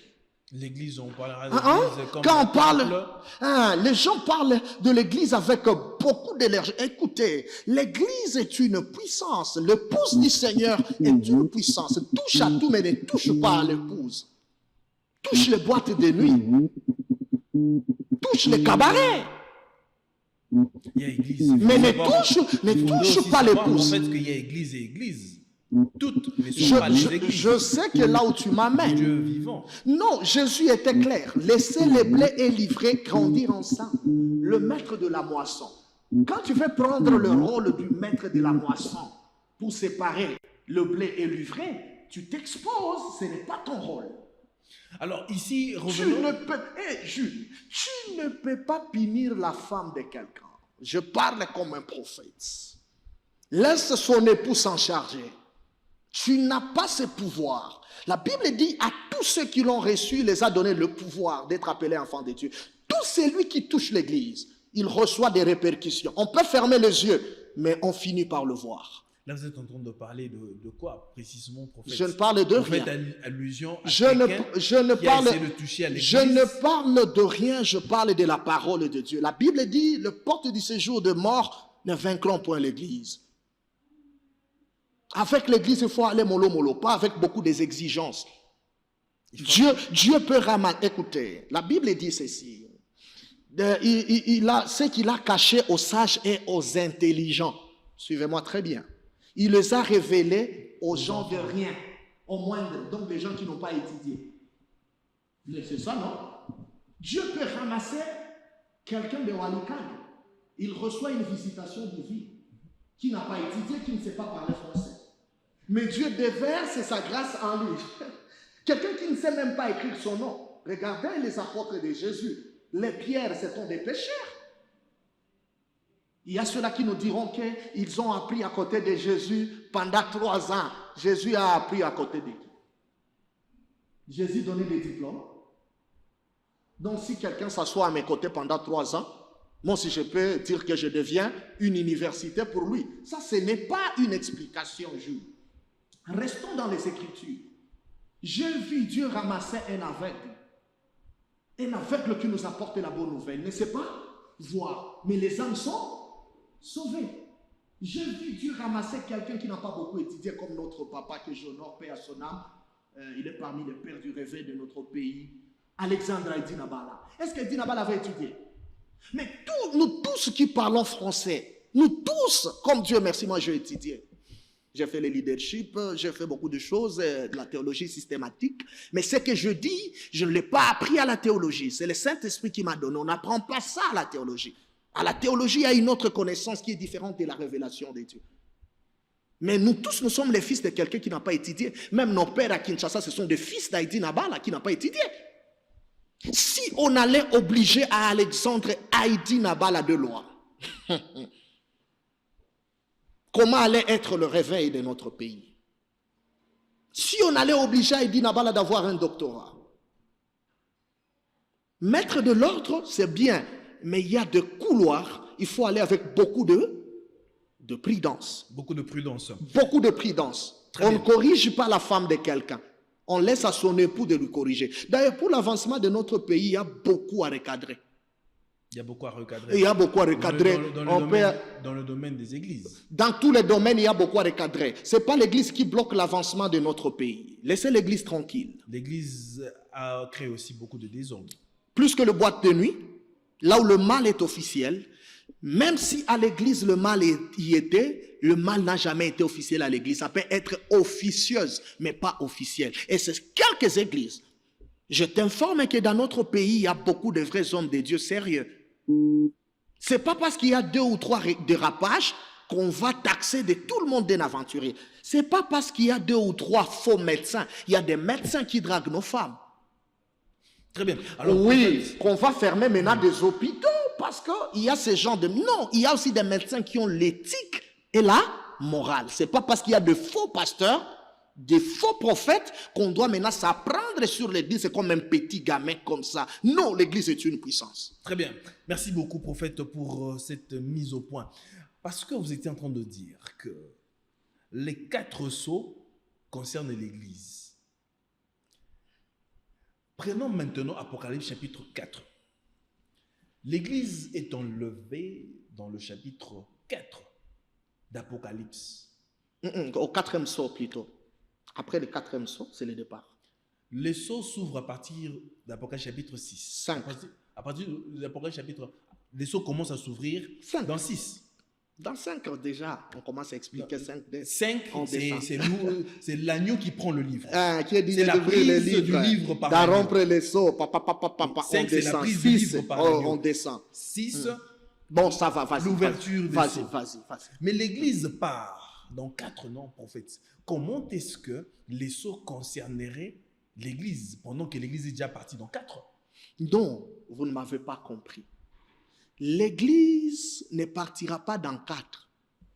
L'Église, on parlera de l'Église comme quand on parle, les gens parlent de l'Église avec beaucoup de légèreté. Écoutez, l'Église est une puissance. L'épouse du Seigneur est une puissance. Touche à tout, mais ne touche pas à l'épouse. Touche les boîtes de nuit. Touche les cabarets. Il y a église. Mais ne touche pas l'épouse. En fait, qu'il y a église et église. Toutes ne sont pas les églises. Je sais que là où tu m'amènes. Dieu vivant. Non, Jésus était clair. Laissez les blés et livrés grandir ensemble. Le maître de la moisson. Quand tu veux prendre le rôle du maître de la moisson pour séparer le blé et l'ivraie, tu t'exposes, ce n'est pas ton rôle. Alors ici, revenons. Jules, tu ne peux pas punir la femme de quelqu'un. Je parle comme un prophète. Laisse son époux s'en charger. Tu n'as pas ce pouvoir. La Bible dit à tous ceux qui l'ont reçu, il les a donné le pouvoir d'être appelés enfants de Dieu. Tout celui qui touche l'Église, il reçoit des répercussions. On peut fermer les yeux, mais on finit par le voir. Là, vous êtes en train de parler de quoi précisément, prophète? Je ne parle de rien. Vous faites allusion à je ne parle, de toucher à l'Église. je ne parle de rien, je parle de la parole de Dieu. La Bible dit, le porte du séjour de mort ne vaincront point l'Église. Avec l'Église, il faut aller mollo, pas avec beaucoup d'exigences. Dieu peut ramasser. Écoutez, la Bible dit ceci. Ce qu'il a caché aux sages et aux intelligents. Suivez-moi très bien. Il les a révélés aux gens de rien, au moindre, donc les gens qui n'ont pas étudié. C'est ça, non? Dieu peut ramasser quelqu'un de Walikane. Il reçoit une visitation divine, qui n'a pas étudié, qui ne sait pas parler français. Mais Dieu déverse sa grâce en lui. Quelqu'un qui ne sait même pas écrire son nom. Regardez les apôtres de Jésus. Les pierres, ce sont des pécheurs. Il y a ceux-là qui nous diront qu'ils ont appris à côté de Jésus pendant 3 ans. Jésus a appris à côté de qui? Jésus donnait des diplômes. Donc si quelqu'un s'assoit à mes côtés pendant 3 ans, moi si je peux dire que je deviens une université pour lui. Ça, ce n'est pas une explication, Jules. Restons dans les Écritures. J'ai vu Dieu ramasser un aveugle. Un aveugle qui nous apporte la bonne nouvelle. Ne sait pas voir. Mais les âmes sont sauvées. J'ai vu Dieu ramasser quelqu'un qui n'a pas beaucoup étudié, comme notre papa que j'honore, paix à son âme. Il est parmi les pères du réveil de notre pays. Alexandre Edina Bala. Est-ce qu'Edina Bala avait étudié? Mais nous tous qui parlons français, nous tous, comme Dieu merci, moi j'ai étudié. J'ai fait le leadership, j'ai fait beaucoup de choses, de la théologie systématique. Mais ce que je dis, je ne l'ai pas appris à la théologie. C'est le Saint-Esprit qui m'a donné. On n'apprend pas ça à la théologie. À la théologie, il y a une autre connaissance qui est différente de la révélation de Dieu. Mais nous tous, nous sommes les fils de quelqu'un qui n'a pas étudié. Même nos pères à Kinshasa, ce sont des fils d'Haïdi Nabala qui n'ont pas étudié. Si on allait obliger à Alexandre Haïdi Nabala de loi, comment allait être le réveil de notre pays? Si on allait obliger Haïdi Nabala d'avoir un doctorat, mettre de l'ordre, c'est bien, mais il y a des couloirs, il faut aller avec beaucoup de prudence. Beaucoup de prudence. Beaucoup de prudence. On ne corrige pas la femme de quelqu'un. On laisse à son époux de lui corriger. D'ailleurs, pour l'avancement de notre pays, il y a beaucoup à recadrer. Il y a beaucoup à recadrer. Il y a beaucoup à recadrer. Dans le domaine des églises. Dans tous les domaines, il y a beaucoup à recadrer. Ce n'est pas l'église qui bloque l'avancement de notre pays. Laissez l'église tranquille. L'église a créé aussi beaucoup de désordre. Plus que le boîte de nuit, là où le mal est officiel, même si à l'église le mal y était, le mal n'a jamais été officiel à l'église. Ça peut être officieuse, mais pas officielle. Et c'est quelques églises. Je t'informe que dans notre pays, il y a beaucoup de vrais hommes de Dieu sérieux. C'est pas parce qu'il y a 2 ou 3 dérapages qu'on va taxer de tout le monde d'un aventurier. C'est pas parce qu'il y a 2 ou 3 faux médecins. Il y a des médecins qui draguent nos femmes. Très bien. Alors, oui, qu'on va fermer maintenant des hôpitaux parce qu'il y a ces gens de... Non, il y a aussi des médecins qui ont l'éthique et la morale. C'est pas parce qu'il y a de faux pasteurs, des faux prophètes qu'on doit maintenant s'apprendre sur l'église. C'est comme un petit gamin comme ça. Non, l'église est une puissance. Très bien. Merci beaucoup, prophète, pour cette mise au point. Parce que vous étiez en train de dire que les 4 sceaux concernent l'église. Prenons maintenant Apocalypse chapitre 4. L'église est enlevée dans le chapitre 4 d'Apocalypse. Au 4e sceau plutôt. Après le 4e sceau, c'est le départ. Les sceaux s'ouvrent à partir d'Apocalypse chapitre 6. 5. À partir de l'Apocalypse chapitre... Les sceaux commencent à s'ouvrir 5. Dans 6. Dans 5 déjà, on commence à expliquer 5. 5, c'est l'agneau qui prend le livre. Qui est dit c'est la prise du livre par l'agneau. D'arrompre les sceaux. 5, c'est la prise du livre par l'agneau. On descend. 6, bon, ça va, vas-y. L'ouverture des sceaux. Vas-y. Mais l'église part dans 4 noms, prophètes. Comment est-ce que les sceaux concerneraient l'église pendant que l'église est déjà partie dans 4? Non, vous ne m'avez pas compris. L'église ne partira pas dans 4.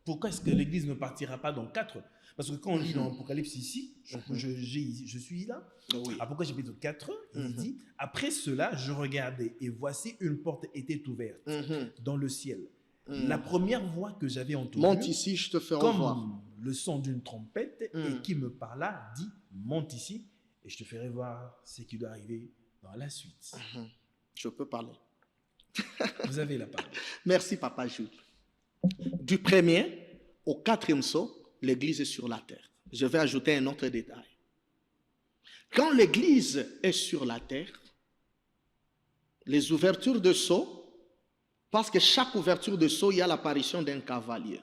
Pourquoi est-ce que l'église ne partira pas dans 4? Parce que quand on lit dans Apocalypse ici, je suis là, oui. Apocalypse chapitre 4, il dit, après cela, je regardais et voici une porte était ouverte dans le ciel. La première voix que j'avais entendue, monte ici, je te fais revoir. Comme le son d'une trompette et qui me parla, dit, monte ici et je te ferai voir ce qui doit arriver dans la suite. Je peux parler. Vous avez la parole. Merci, Papa Jules. Du 1er au 4e sceau, l'église est sur la terre. Je vais ajouter un autre détail. Quand l'église est sur la terre, les ouvertures de sceaux, parce que chaque ouverture de sceau, il y a l'apparition d'un cavalier.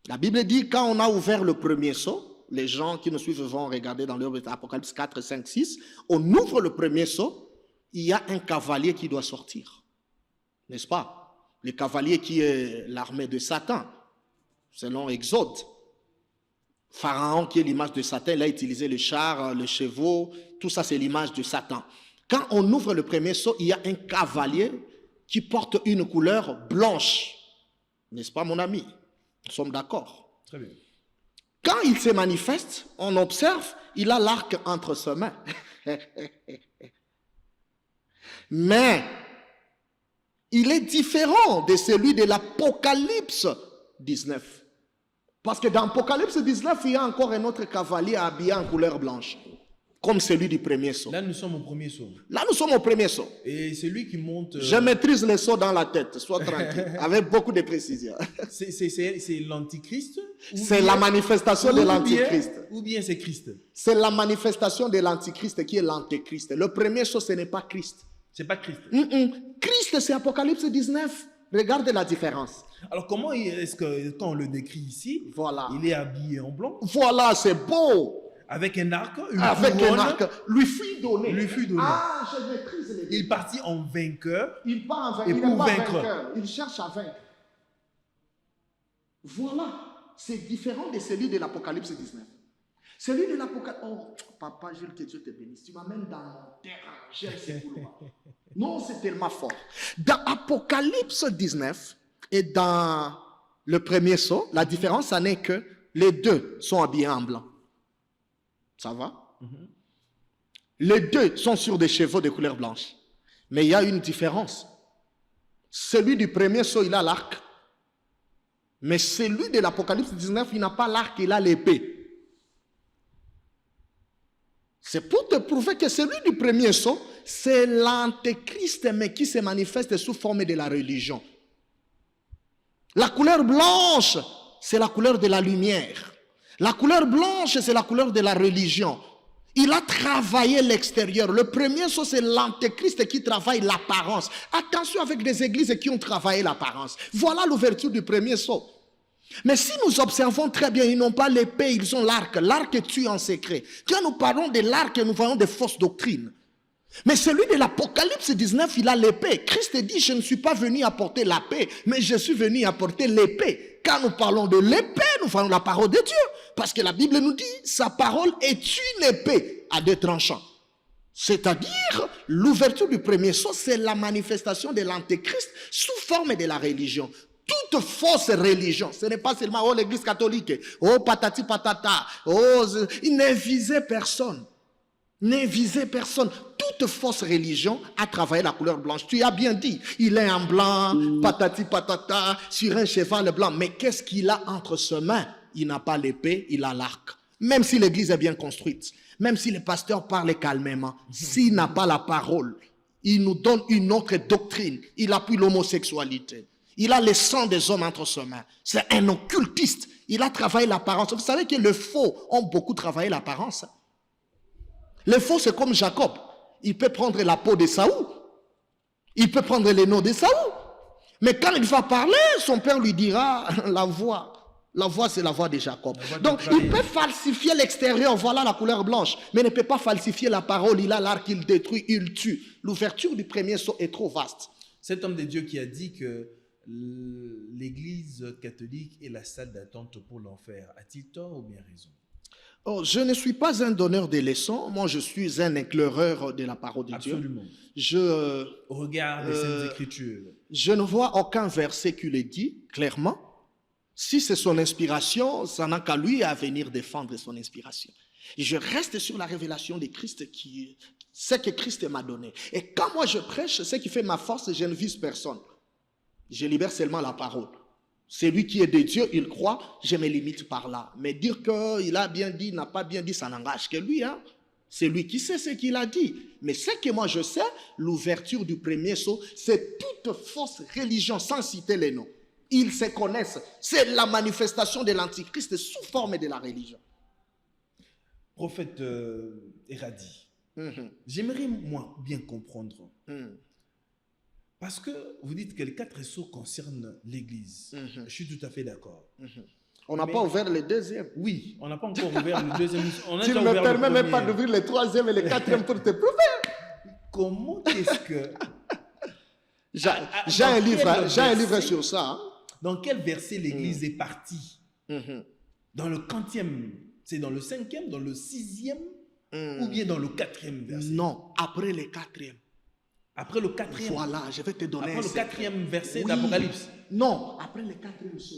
La Bible dit, quand on a ouvert le premier sceau, les gens qui nous suivent vont regarder dans l'Apocalypse 4, 5, 6, on ouvre le premier sceau, il y a un cavalier qui doit sortir. N'est-ce pas? Le cavalier qui est l'armée de Satan, selon Exode. Pharaon, qui est l'image de Satan, il a utilisé le char, les chevaux, tout ça c'est l'image de Satan. Quand on ouvre le premier sceau, il y a un cavalier qui porte une couleur blanche. N'est-ce pas, mon ami? Nous sommes d'accord. Très bien. Quand il se manifeste, on observe, il a l'arc entre ses mains. Mais il est différent de celui de l'Apocalypse 19. Parce que dans l'Apocalypse 19, il y a encore un autre cavalier habillé en couleur blanche, comme celui du premier sceau. Là, nous sommes au premier sceau. Là, nous sommes au premier sceau. Et c'est lui qui monte... Je maîtrise les sceaux dans la tête, sois tranquille, avec beaucoup de précision. C'est l'Antichrist? C'est la manifestation de l'Antichrist. Ou bien c'est Christ? C'est la manifestation de l'Antichrist qui est l'Antéchrist. Le premier sceau, ce n'est pas Christ. C'est pas Christ. Christ, c'est Apocalypse 19. Regardez la différence. Alors, comment est-ce que, quand on le décrit ici, Voilà. il est habillé en blanc, Voilà, c'est beau. avec un arc, une Avec couronne, un arc, lui fut donné. lui fut donné. Ah, je maîtrise les Il partit en vainqueur. Il part en vainqueur. Et Il pour n'est pas vaincre. vainqueur. Il cherche à vaincre. Voilà. C'est différent de celui de l'Apocalypse 19. Celui de l'Apocalypse. Oh, papa Jules, que Dieu te bénisse. Tu m'amènes dans mon terrain. J'aime ces couloirs. Non, c'est tellement fort. Dans Apocalypse 19 et dans le premier sceau, la différence en est que les deux sont habillés en blanc. Ça va? Les deux sont sur des chevaux de couleur blanche. Mais il y a une différence. Celui du premier sceau, il a l'arc. Mais celui de l'Apocalypse 19, il n'a pas l'arc, il a l'épée. C'est pour te prouver que celui du premier sceau, c'est l'antéchrist, mais qui se manifeste sous forme de la religion. La couleur blanche, c'est la couleur de la lumière. La couleur blanche, c'est la couleur de la religion. Il a travaillé l'extérieur. Le premier sceau, c'est l'antéchrist qui travaille l'apparence. Attention avec des églises qui ont travaillé l'apparence. Voilà l'ouverture du premier sceau. Mais si nous observons très bien, ils n'ont pas l'épée, ils ont l'arc. L'arc tue en secret. Quand nous parlons de l'arc, nous voyons des fausses doctrines. Mais celui de l'Apocalypse 19, il a l'épée. Christ dit, je ne suis pas venu apporter la paix, mais je suis venu apporter l'épée. Quand nous parlons de l'épée, nous voyons la parole de Dieu. Parce que la Bible nous dit, sa parole est une épée à deux tranchants. C'est-à-dire, l'ouverture du premier sceau, c'est la manifestation de l'antéchrist sous forme de la religion. Toute fausse religion, ce n'est pas seulement oh, l'église catholique, oh patati patata, oh, il ne visait personne. Ne visait personne. Toute fausse religion a travaillé la couleur blanche. Tu as bien dit, il est en blanc, patati patata, sur un cheval blanc. Mais qu'est-ce qu'il a entre ses mains? Il n'a pas l'épée, il a l'arc. Même si l'église est bien construite, même si le pasteur parle calmement, s'il n'a pas la parole, il nous donne une autre doctrine. Il appuie l'homosexualité. Il a le sang des hommes entre ses mains. C'est un occultiste. Il a travaillé l'apparence. Vous savez que les faux ont beaucoup travaillé l'apparence. Les faux, c'est comme Jacob. Il peut prendre la peau de Saül. Il peut prendre les noms de Saül. Mais quand il va parler, son père lui dira la voix. La voix, c'est la voix de Jacob. Donc, il peut falsifier l'extérieur. Voilà la couleur blanche. Mais il ne peut pas falsifier la parole. Il a l'arc, il détruit, il tue. L'ouverture du premier sceau est trop vaste. Cet homme de Dieu qui a dit que l'Église catholique est la salle d'attente pour l'enfer, a-t-il tort ou bien raison? Oh, je ne suis pas un donneur de leçons. Moi, je suis un éclaireur de la parole de Absolument. Dieu. Au regard des Saintes Écritures. Je ne vois aucun verset qui le dit clairement. Si c'est son inspiration, ça n'a qu'à lui à venir défendre son inspiration. Et je reste sur la révélation de Christ, ce que Christ m'a donné. Et quand moi je prêche, ce qui fait ma force, je ne vise personne. Je libère seulement la parole. Celui qui est de Dieu, il croit, je me limite par là. Mais dire qu'il a bien dit, n'a pas bien dit, ça n'engage que lui. Hein? C'est lui qui sait ce qu'il a dit. Mais ce que moi je sais, l'ouverture du premier sceau, c'est toute fausse religion, sans citer les noms. Ils se connaissent. C'est la manifestation de l'Antichrist sous forme de la religion. Prophète Eradi, j'aimerais moi bien comprendre. Parce que vous dites que les 4 sceaux concernent l'Église. Je suis tout à fait d'accord. On n'a pas ouvert le deuxième. Oui, on n'a pas encore ouvert le deuxième. On a Tu ne déjà me ouvert permets le même pas premier. d'ouvrir le troisième et le quatrième pour te prouver. Comment est-ce que... J'ai dans un livre, quel j'ai un livre verset- sur ça. Hein. Dans quel verset l'Église est partie? Dans le 40e, c'est dans le 5e, dans le 6e ou bien dans le 4e verset? Non, après le quatrième. Après le 4e. Voilà, je vais te donner Après le secret. 4e verset Oui. d'Apocalypse. Non, après le quatrième sceau.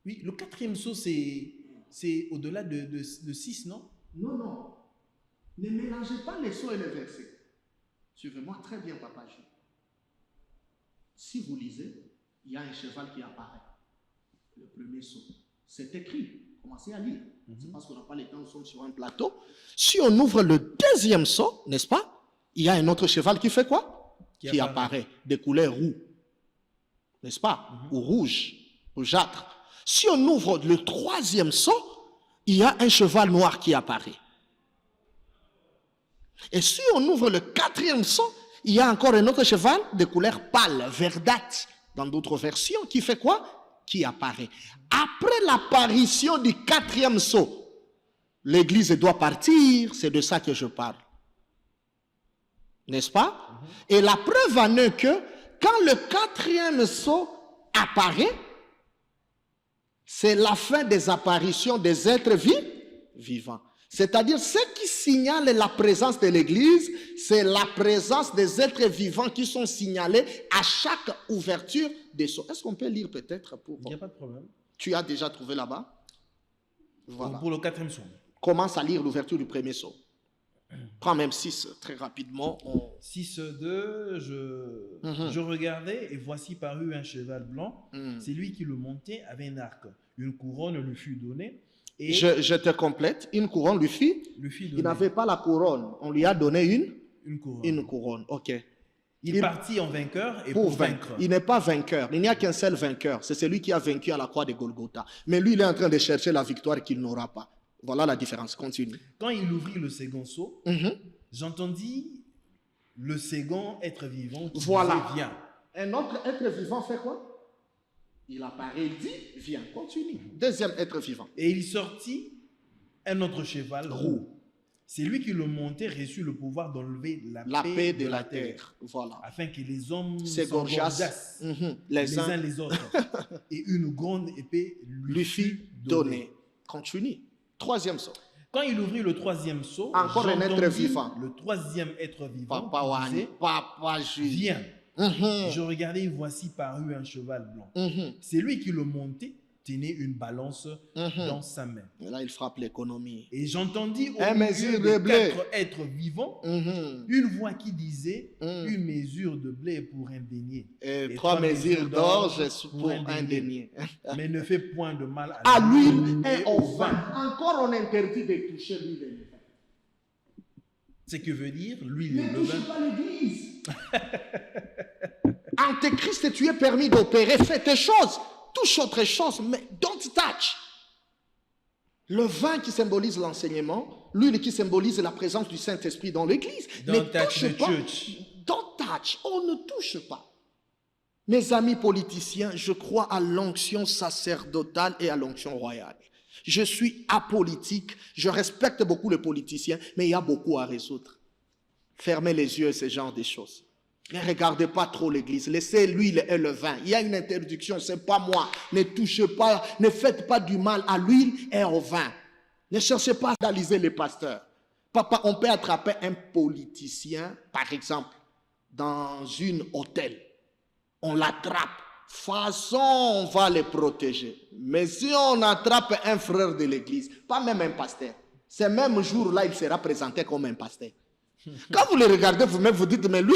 Oui, le 4e sceau, c'est au-delà de 6, non? Non, non. Ne mélangez pas les sceaux et les versets. Suivez-moi très bien, papa Jules. Si vous lisez, il y a un cheval qui apparaît. Le premier sceau. C'est écrit. Commencez à lire. C'est parce qu'on n'a pas le temps, nous sommes sur un plateau. Si on ouvre le deuxième sceau, n'est-ce pas? Il y a un autre cheval qui fait quoi? Qui apparaît. Des couleurs roux. N'est-ce pas? Ou rouge, rougeâtre. Si on ouvre le troisième sceau, il y a un cheval noir qui apparaît. Et si on ouvre le quatrième sceau, il y a encore un autre cheval de couleur pâle, verdâtre, dans d'autres versions, qui fait quoi? Qui apparaît. Après l'apparition du quatrième sceau, l'église doit partir, c'est de ça que je parle. N'est-ce pas? Et la preuve en est que quand le quatrième sceau apparaît, c'est la fin des apparitions des êtres vivants. C'est-à-dire, ce qui signale la présence de l'église, c'est la présence des êtres vivants qui sont signalés à chaque ouverture des sceaux. Est-ce qu'on peut lire peut-être pour... Il n'y a pas de problème. Tu as déjà trouvé là-bas? Voilà. Pour le quatrième sceau. Commence à lire l'ouverture du premier sceau. Prends même 6 très rapidement. 6:2, je regardais et voici parut un cheval blanc. C'est lui qui le montait avait un arc. Une couronne lui fut donnée. Et je te complète. Une couronne lui fut donnée. Il n'avait pas la couronne. On lui a donné une couronne. Une couronne. Ok. Il partit en vainqueur et pour vaincre. Il n'est pas vainqueur. Il n'y a qu'un seul vainqueur. C'est celui qui a vaincu à la croix de Golgotha. Mais lui, il est en train de chercher la victoire qu'il n'aura pas. Voilà la différence. Continue. Quand il ouvrit le second sceau, j'entendis le second être vivant qui disait, viens. Un autre être vivant fait quoi? Il apparaît, il dit, viens, continue. Deuxième être vivant. Et il sortit un autre cheval roux. C'est lui qui le montait, reçut le pouvoir d'enlever la paix de la terre. Voilà. Afin que les hommes s'égorgeassent les uns les autres. Et une grande épée lui fut donnée. Continue. Troisième sceau. Quand il ouvrit le troisième sceau, encore un être vivant. Le troisième être vivant Papa Jésus. Viens. Je regardais et voici parut un cheval blanc. C'est lui qui le montait, tenait une balance dans sa main. Et là, il frappe l'économie. Et j'entendis au milieu de 4 êtres vivants une voix qui disait une mesure de blé pour un denier. Et 3 mesures d'orge pour un denier. Mais ne fais point de mal à l'huile et au vin. Encore on interdit de toucher l'huile et le vin. Ce que veut dire l'huile et le vin. Ne touche pas l'église. Antéchrist, tu es permis d'opérer, fais tes choses. Touche autre chose, mais don't touch. Le vin qui symbolise l'enseignement, l'huile qui symbolise la présence du Saint-Esprit dans l'église. Ne touche pas. Don't touch. On ne touche pas. Mes amis politiciens, je crois à l'onction sacerdotale et à l'onction royale. Je suis apolitique, je respecte beaucoup les politiciens, mais il y a beaucoup à résoudre. Fermez les yeux à ce genre de choses. Ne regardez pas trop l'église, laissez l'huile et le vin. Il y a une interdiction, c'est pas moi. Ne touchez pas, ne faites pas du mal à l'huile et au vin. Ne cherchez pas à scandaliser les pasteurs. Papa, on peut attraper un politicien, par exemple, dans un hôtel. On l'attrape. Façon, on va les protéger. Mais si on attrape un frère de l'église, pas même un pasteur, ce même jour-là, il sera présenté comme un pasteur. Quand vous le regardez vous-même, vous dites, mais lui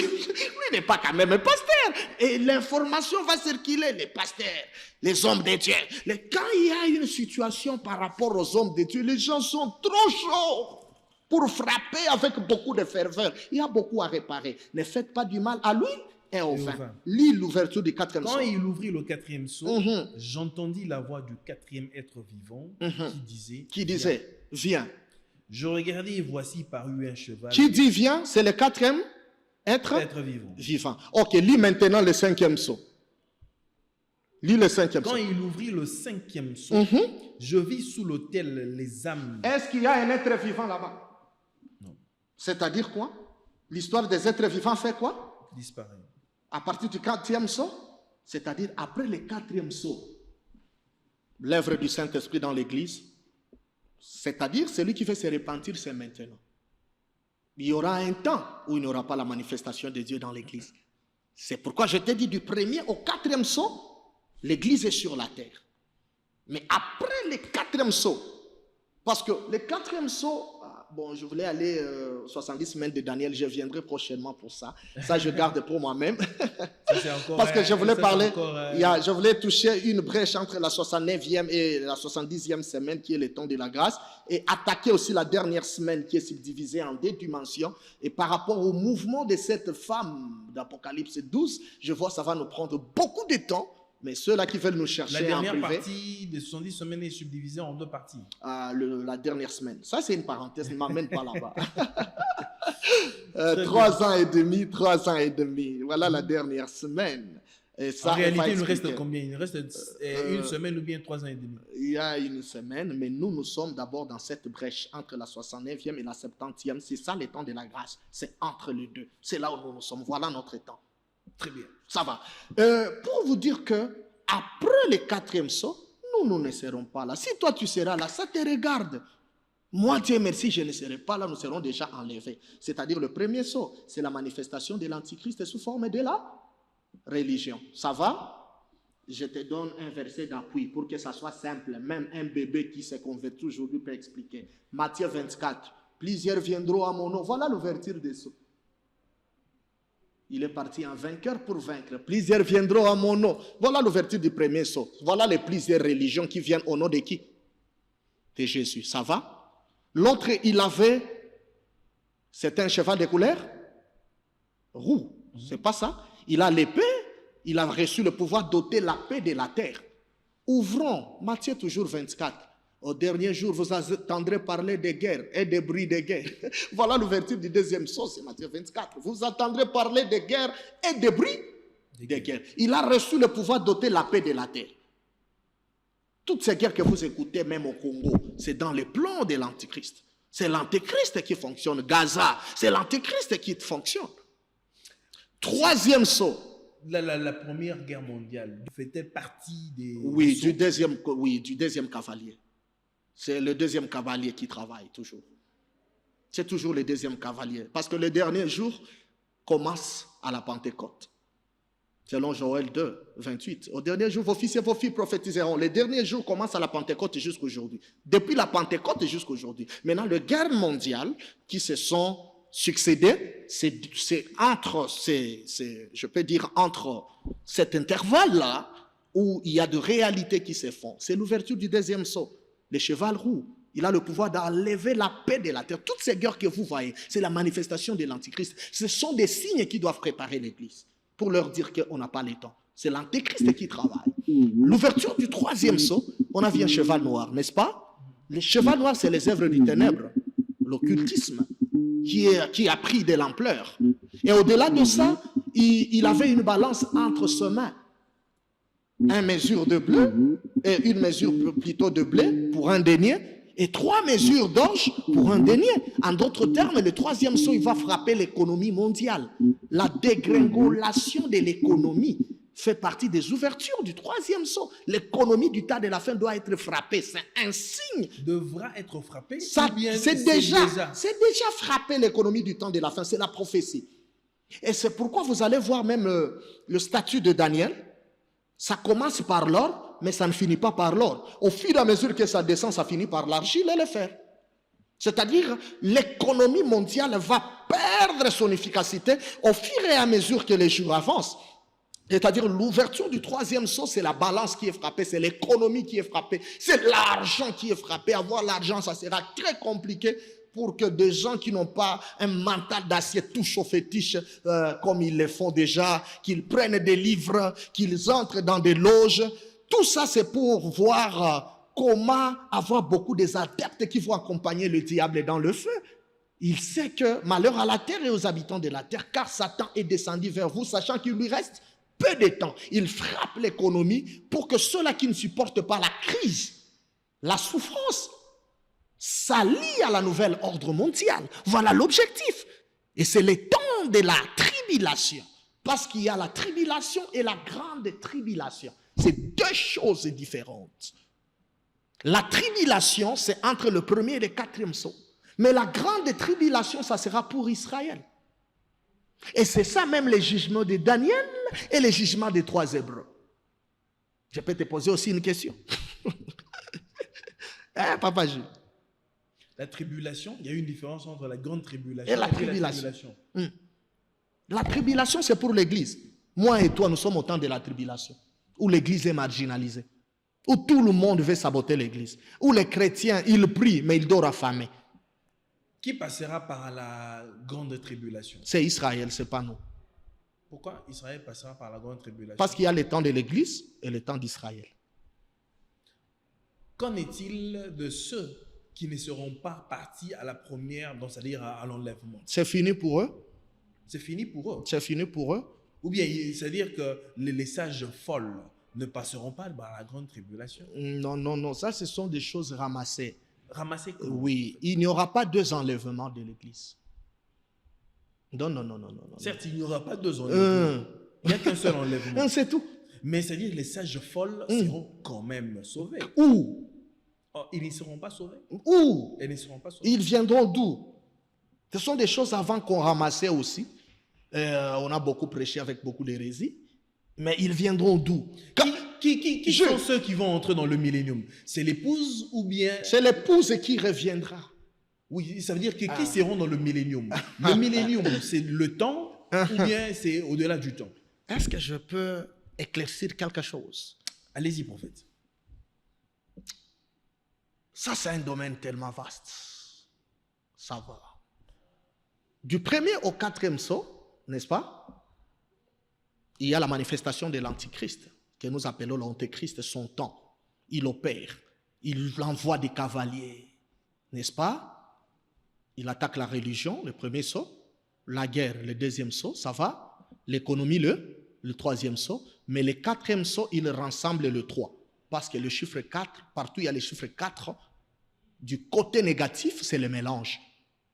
n'est pas quand même un pasteur. Et l'information va circuler, les pasteurs, les hommes de Dieu. Quand il y a une situation par rapport aux hommes de Dieu, les gens sont trop chauds pour frapper avec beaucoup de ferveur. Il y a beaucoup à réparer. Ne faites pas du mal à lui et au vin. Lis l'ouverture du quatrième sceau. Quand il ouvrit le quatrième sceau, j'entendis la voix du quatrième être vivant qui disait, viens. Je regardais et voici parut un cheval. Qui dit viens, c'est le quatrième être vivant. Ok, lis maintenant le cinquième sceau. Lis le cinquième sceau. Quand il ouvrit le cinquième sceau, je vis sous l'autel les âmes. Est-ce qu'il y a un être vivant là-bas? Non. C'est-à-dire quoi? L'histoire des êtres vivants fait quoi? Disparaît. À partir du quatrième sceau, c'est-à-dire après le quatrième sceau, l'œuvre du Saint-Esprit dans l'église, c'est-à-dire celui qui fait se repentir, c'est maintenant. Il y aura un temps où il n'y aura pas la manifestation de Dieu dans l'église. C'est pourquoi je t'ai dit du premier au quatrième sceau, l'église est sur la terre. Mais après le quatrième sceau, parce que le quatrième sceau, bon, je voulais aller 70 semaines de Daniel, je viendrai prochainement pour ça. Ça, je garde pour moi-même. Parce que je voulais parler, je voulais toucher une brèche entre la 69e et la 70e semaine, qui est le temps de la grâce, et attaquer aussi la dernière semaine, qui est subdivisée en 2 dimensions. Et par rapport au mouvement de cette femme d'Apocalypse 12, je vois que ça va nous prendre beaucoup de temps. Mais ceux-là qui veulent nous chercher en privé... La dernière partie des 70 semaines est subdivisée en 2 parties. La dernière semaine. Ça, c'est une parenthèse, ne m'amène pas là-bas. 3 ans et demi. Voilà la dernière semaine. Et ça, En on va réalité, il nous reste expliquer. combien? Il nous reste une semaine ou bien 3 ans et demi. Il y a une semaine, mais nous sommes d'abord dans cette brèche entre la 69e et la 70e. C'est ça le temps de la grâce. C'est entre les deux. C'est là où nous sommes. Voilà notre temps. Très bien. Ça va. Pour vous dire que après le 4e saut, nous ne serons pas là. Si toi tu seras là, ça te regarde. Moi, Dieu merci, je ne serai pas là, nous serons déjà enlevés. C'est-à-dire le premier saut, c'est la manifestation de l'Antichrist sous forme de la religion. Ça va? Je te donne un verset d'appui pour que ça soit simple. Même un bébé qui s'est converti aujourd'hui peut expliquer. Matthieu 24. Plusieurs viendront à mon nom. Voilà l'ouverture des sauts. Il est parti en vainqueur pour vaincre. Plusieurs viendront à mon nom. Voilà l'ouverture du premier saut. Voilà les plusieurs religions qui viennent au nom de qui? De Jésus. Ça va? L'autre, il avait, c'était un cheval de couleur roux. C'est pas ça. Il a l'épée. Il a reçu le pouvoir d'ôter la paix de la terre. Ouvrons, Matthieu toujours 24. Au dernier jour, vous entendrez parler de guerre et de bruits de guerre. Voilà l'ouverture du deuxième saut, c'est Matthieu 24. Vous entendrez parler de guerre et de bruits de guerre. Il a reçu le pouvoir d'ôter la paix de la terre. Toutes ces guerres que vous écoutez, même au Congo, c'est dans les plans de l'Antichrist. C'est l'Antichrist qui fonctionne. Gaza, c'est l'Antichrist qui fonctionne. Troisième saut. La Première Guerre mondiale faisait partie des... Oui, des du deuxième cavalier. C'est le deuxième cavalier qui travaille toujours. C'est toujours le deuxième cavalier. Parce que le dernier jour commence à la Pentecôte. Selon Joël 2, 28. Au dernier jour, vos fils et vos filles prophétiseront. Le dernier jour commence à la Pentecôte jusqu'à aujourd'hui. Depuis la Pentecôte jusqu'à aujourd'hui. Maintenant, les guerres mondiales qui se sont succédées, c'est entre, je peux dire, entre cet intervalle-là, où il y a de réalités qui se font. C'est l'ouverture du deuxième saut. Le cheval roux, il a le pouvoir d'enlever la paix de la terre. Toutes ces guerres que vous voyez, c'est la manifestation de l'Antichrist. Ce sont des signes qui doivent préparer l'Église pour leur dire qu'on n'a pas le temps. C'est l'Antéchrist qui travaille. L'ouverture du troisième saut, on a vu un cheval noir, n'est-ce pas? Le cheval noir, c'est les œuvres du ténèbre, l'occultisme, qui a pris de l'ampleur. Et au-delà de ça, il avait une balance entre ses mains. Une mesure de bleu et une mesure plutôt de blé pour un denier et 3 mesures d'orge pour un denier. En d'autres termes, le troisième saut, il va frapper l'économie mondiale. La dégringolation de l'économie fait partie des ouvertures du troisième saut. L'économie du temps de la fin doit être frappée. C'est un signe. Devra être frappée. C'est déjà frappé l'économie du temps de la fin. C'est la prophétie. Et c'est pourquoi vous allez voir même le statut de Daniel. Ça commence par l'or, mais ça ne finit pas par l'or. Au fur et à mesure que ça descend, ça finit par l'argile et le fer. C'est-à-dire, l'économie mondiale va perdre son efficacité au fur et à mesure que les jours avancent. C'est-à-dire, l'ouverture du troisième saut, c'est la balance qui est frappée, c'est l'économie qui est frappée, c'est l'argent qui est frappé. Avoir l'argent, ça sera très compliqué pour que des gens qui n'ont pas un mental d'acier touchent au fétiche comme ils le font déjà, qu'ils prennent des livres, qu'ils entrent dans des loges. Tout ça, c'est pour voir comment avoir beaucoup des adeptes qui vont accompagner le diable dans le feu. Il sait que malheur à la terre et aux habitants de la terre, car Satan est descendu vers vous, sachant qu'il lui reste peu de temps. Il frappe l'économie pour que ceux-là qui ne supportent pas la crise, la souffrance, s'allie à la nouvelle ordre mondial. Voilà l'objectif. Et c'est le temps de la tribulation. Parce qu'il y a la tribulation et la grande tribulation. C'est deux choses différentes. La tribulation, c'est entre le premier et le quatrième saut. Mais la grande tribulation, ça sera pour Israël. Et c'est ça même les jugements de Daniel et les jugements des 3 Hébreux. Je peux te poser aussi une question. Papa Jules. La tribulation, il y a une différence entre la grande tribulation et la tribulation. La tribulation, c'est pour l'Église. Moi et toi, nous sommes au temps de la tribulation, où l'Église est marginalisée, où tout le monde veut saboter l'Église, où les chrétiens, ils prient, mais ils dorment affamés. Qui passera par la grande tribulation? C'est Israël, ce n'est pas nous. Pourquoi Israël passera par la grande tribulation? Parce qu'il y a le temps de l'Église et le temps d'Israël. Qu'en est-il de ceux qui ne seront pas partis à la première, donc c'est-à-dire à l'enlèvement? C'est fini pour eux. C'est fini pour eux. C'est fini pour eux. Ou bien, c'est-à-dire que les sages folles ne passeront pas par la grande tribulation. Non, ça ce sont des choses ramassées. Ramassez comment? Oui, il n'y aura pas deux enlèvements de l'Église. Non. Certes, il n'y aura pas deux enlèvements. Il n'y a qu'un seul enlèvement. C'est tout. Mais c'est-à-dire que les sages folles seront quand même sauvés. Où? Oh, ils ne seront pas sauvés. Où? Ils ne seront pas sauvés. Ils viendront d'où? Ce sont des choses avant qu'on ramassait aussi. On a beaucoup prêché avec beaucoup d'hérésie. Mais ils viendront d'où? Qui sont ceux qui vont entrer dans le millénium? C'est l'épouse ou bien... C'est l'épouse qui reviendra. Oui, ça veut dire que qui seront dans le millénium? Le millénium, c'est le temps ou bien c'est au-delà du temps? Est-ce que je peux éclaircir quelque chose? Allez-y, prophète. Ça, c'est un domaine tellement vaste. Ça va. Du premier au quatrième sceau, n'est-ce pas? Il y a la manifestation de l'Antichrist, que nous appelons l'Antéchrist, son temps. Il opère. Il envoie des cavaliers, n'est-ce pas? Il attaque la religion, le premier sceau. La guerre, le deuxième sceau, ça va. L'économie, le troisième sceau. Mais le quatrième sceau, il rassemble le 3. Parce que le chiffre 4, partout il y a le chiffre 4. Du côté négatif, c'est le mélange.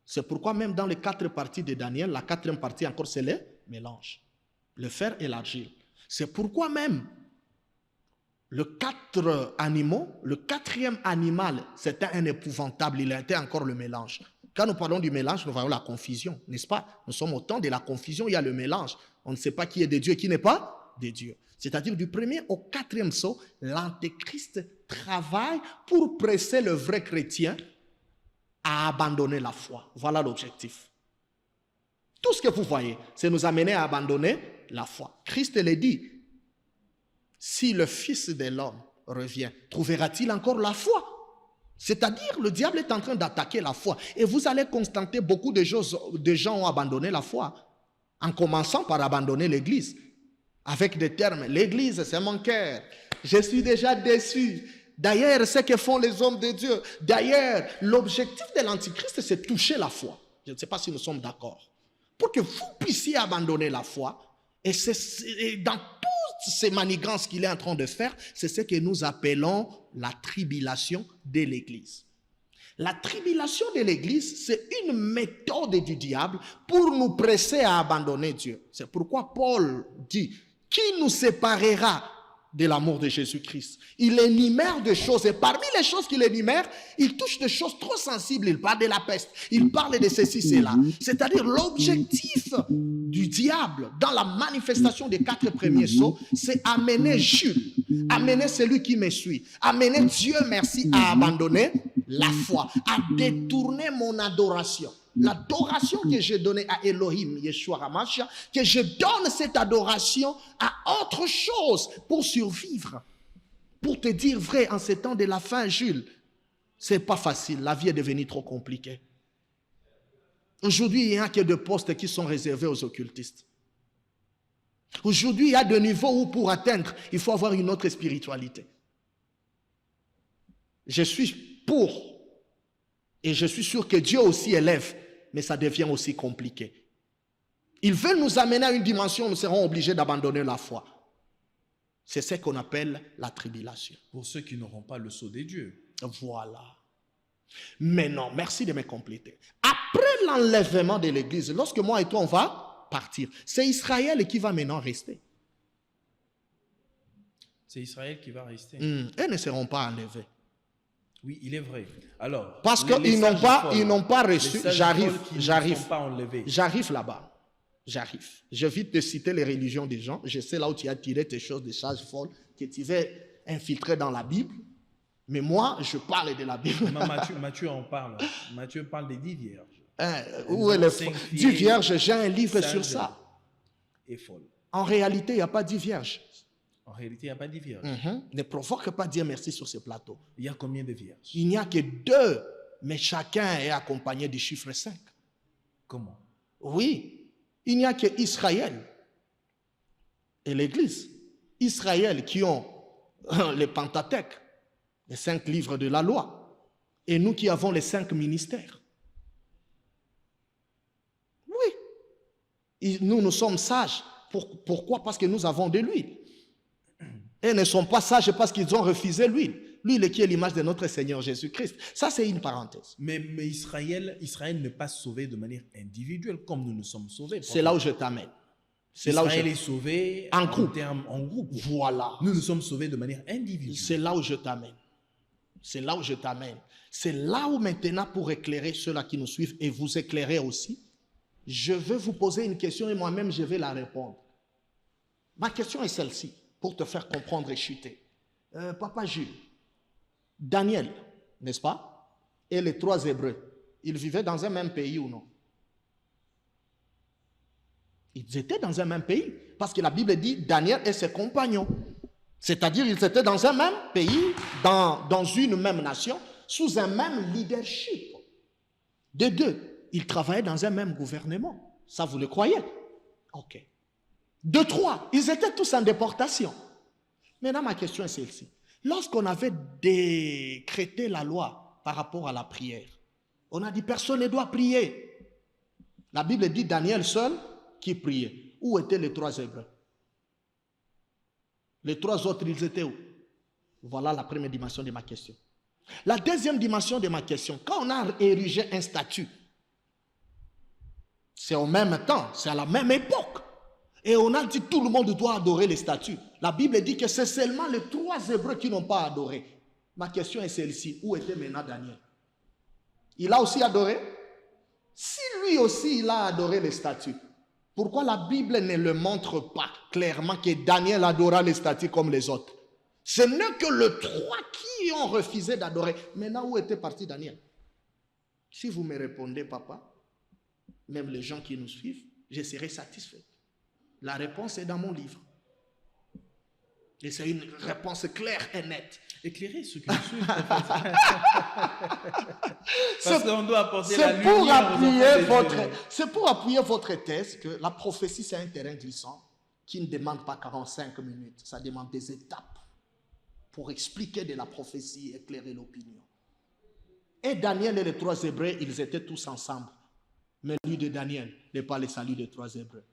C'est pourquoi même dans les 4 parties de Daniel, la 4e partie encore, c'est le mélange. Le fer et l'argile. C'est pourquoi même le 4 animaux, le 4e animal, c'était un épouvantable, il était encore le mélange. Quand nous parlons du mélange, nous voyons la confusion, n'est-ce pas? Nous sommes au temps de la confusion, il y a le mélange. On ne sait pas qui est de Dieu et qui n'est pas de Dieu. C'est-à-dire du premier au 4e sceau, l'Antéchrist travaille pour presser le vrai chrétien à abandonner la foi. Voilà l'objectif. Tout ce que vous voyez, c'est nous amener à abandonner la foi. Christ le dit, si le Fils de l'homme revient, trouvera-t-il encore la foi? C'est-à-dire, le diable est en train d'attaquer la foi. Et vous allez constater beaucoup de gens ont abandonné la foi, en commençant par abandonner l'Église. Avec des termes, l'Église, c'est mon cœur. Je suis déjà déçu. D'ailleurs, ce que font les hommes de Dieu. D'ailleurs, l'objectif de l'Antichrist, c'est toucher la foi. Je ne sais pas si nous sommes d'accord. Pour que vous puissiez abandonner la foi, et dans toutes ces manigances qu'il est en train de faire, c'est ce que nous appelons la tribulation de l'Église. La tribulation de l'Église, c'est une méthode du diable pour nous presser à abandonner Dieu. C'est pourquoi Paul dit, qui nous séparera de l'amour de Jésus-Christ? Il énumère des choses et parmi les choses qu'il énumère, il touche des choses trop sensibles. Il parle de la peste, il parle de ceci, cela. C'est-à-dire l'objectif du diable dans la manifestation des 4 premiers sceaux, c'est amener Jules, amener celui qui me suit, amener Dieu merci à abandonner la foi, à détourner mon adoration. L'adoration que j'ai donnée à Elohim, Yeshua HaMashiach, que je donne cette adoration à autre chose pour survivre. Pour te dire vrai, en ces temps de la fin, Jules, c'est pas facile, la vie est devenue trop compliquée. Aujourd'hui, il n'y a que des postes qui sont réservés aux occultistes. Aujourd'hui, il y a des niveaux où pour atteindre, il faut avoir une autre spiritualité. Je suis pour, et je suis sûr que Dieu aussi élève, mais ça devient aussi compliqué. Ils veulent nous amener à une dimension où nous serons obligés d'abandonner la foi. C'est ce qu'on appelle la tribulation. Pour ceux qui n'auront pas le sceau des dieux. Voilà. Mais non, merci de me compléter. Après l'enlèvement de l'Église, lorsque moi et toi on va partir, c'est Israël qui va maintenant rester. C'est Israël qui va rester. Elles ne seront pas enlevées. Oui, il est vrai. Alors, parce qu'ils n'ont pas reçu. J'arrive là-bas. J'arrive. Je vais te citer les religions des gens. Je sais là où tu as tiré tes choses, des sages folles, que tu veux infiltrer dans la Bible. Mais moi, je parle de la Bible. Matthieu en parle. Matthieu parle des 10 vierges. Où est le 10 vierges? J'ai un livre sur ça. Et folle. En réalité, il n'y a pas 10 vierges. En réalité, il n'y a pas 10 vierges. Ne provoque pas Dieu merci sur ce plateau. Il y a combien de vierges? Il n'y a que 2, mais chacun est accompagné du chiffre 5. Comment? Oui. Il n'y a que Israël et l'Église. Israël qui ont le Pentateuque, les 5 livres de la loi. Et nous qui avons les 5 ministères. Oui. Nous sommes sages. Pourquoi? Parce que nous avons de l'huile. Et ils ne sont pas sages parce qu'ils ont refusé l'huile. L'huile qui est l'image de notre Seigneur Jésus-Christ. Ça, c'est une parenthèse. Mais Israël n'est pas sauvé de manière individuelle comme nous sommes sauvés. C'est là où je t'amène. Israël est sauvé en groupe. En groupe. Voilà. Nous sommes sauvés de manière individuelle. C'est là où je t'amène. C'est là où je t'amène. C'est là où maintenant, pour éclairer ceux-là qui nous suivent et vous éclairer aussi, je veux vous poser une question et moi-même je vais la répondre. Ma question est celle-ci, pour te faire comprendre et chuter. Papa Jules, Daniel, n'est-ce pas? Et les 3 Hébreux, ils vivaient dans un même pays ou non? Ils étaient dans un même pays, parce que la Bible dit Daniel et ses compagnons. C'est-à-dire ils étaient dans un même pays, dans une même nation, sous un même leadership. De 2, ils travaillaient dans un même gouvernement. Ça, vous le croyez? Ok. De 3, ils étaient tous en déportation. Maintenant, ma question est celle-ci. Lorsqu'on avait décrété la loi par rapport à la prière, on a dit personne ne doit prier. La Bible dit Daniel seul qui priait. Où étaient les 3 Hébreux? Les 3 autres, ils étaient où? Voilà la première dimension de ma question. La deuxième dimension de ma question, quand on a érigé un statut, c'est au même temps, c'est à la même époque. Et on a dit tout le monde doit adorer les statues. La Bible dit que c'est seulement les 3 Hébreux qui n'ont pas adoré. Ma question est celle-ci. Où était maintenant Daniel? Il a aussi adoré? Si lui aussi il a adoré les statues, pourquoi la Bible ne le montre pas clairement que Daniel adora les statues comme les autres? Ce n'est que les 3 qui ont refusé d'adorer. Maintenant, où était parti Daniel? Si vous me répondez, papa, même les gens qui nous suivent, je serai satisfait. La réponse est dans mon livre. Et c'est une réponse claire et nette. Éclairer ceux qui nous suivent. Parce qu'on doit apporter la lumière. C'est pour appuyer votre thèse que la prophétie, c'est un terrain glissant qui ne demande pas 45 minutes. Ça demande des étapes pour expliquer de la prophétie, éclairer l'opinion. Et Daniel et les 3 Hébreux, ils étaient tous ensemble. Mais lui de Daniel n'est pas le salut des 3 Hébreux.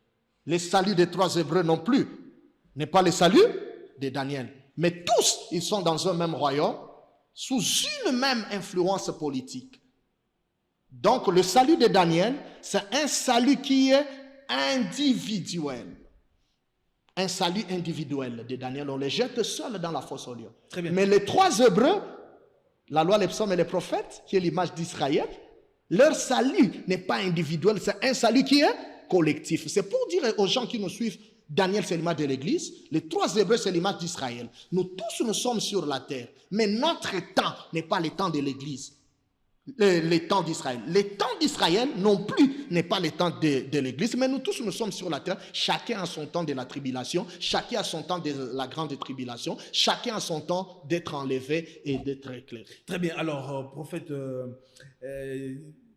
Le salut des 3 Hébreux non plus n'est pas le salut de Daniel. Mais tous, ils sont dans un même royaume, sous une même influence politique. Donc, le salut de Daniel, c'est un salut qui est individuel. Un salut individuel de Daniel, on les jette seuls dans la fosse au lion. Très bien. Mais les 3 Hébreux, la loi, les psaumes et les prophètes, qui est l'image d'Israël, leur salut n'est pas individuel, c'est un salut qui est collectif. C'est pour dire aux gens qui nous suivent, Daniel c'est l'image de l'église, les 3 Hébreux c'est l'image d'Israël. Nous tous nous sommes sur la terre, mais notre temps n'est pas le temps de l'église, le temps d'Israël. Le temps d'Israël non plus n'est pas le temps de l'église, mais nous tous nous sommes sur la terre, chacun a son temps de la tribulation, chacun a son temps de la grande tribulation, chacun a son temps d'être enlevé et d'être éclairé. Très bien, alors prophète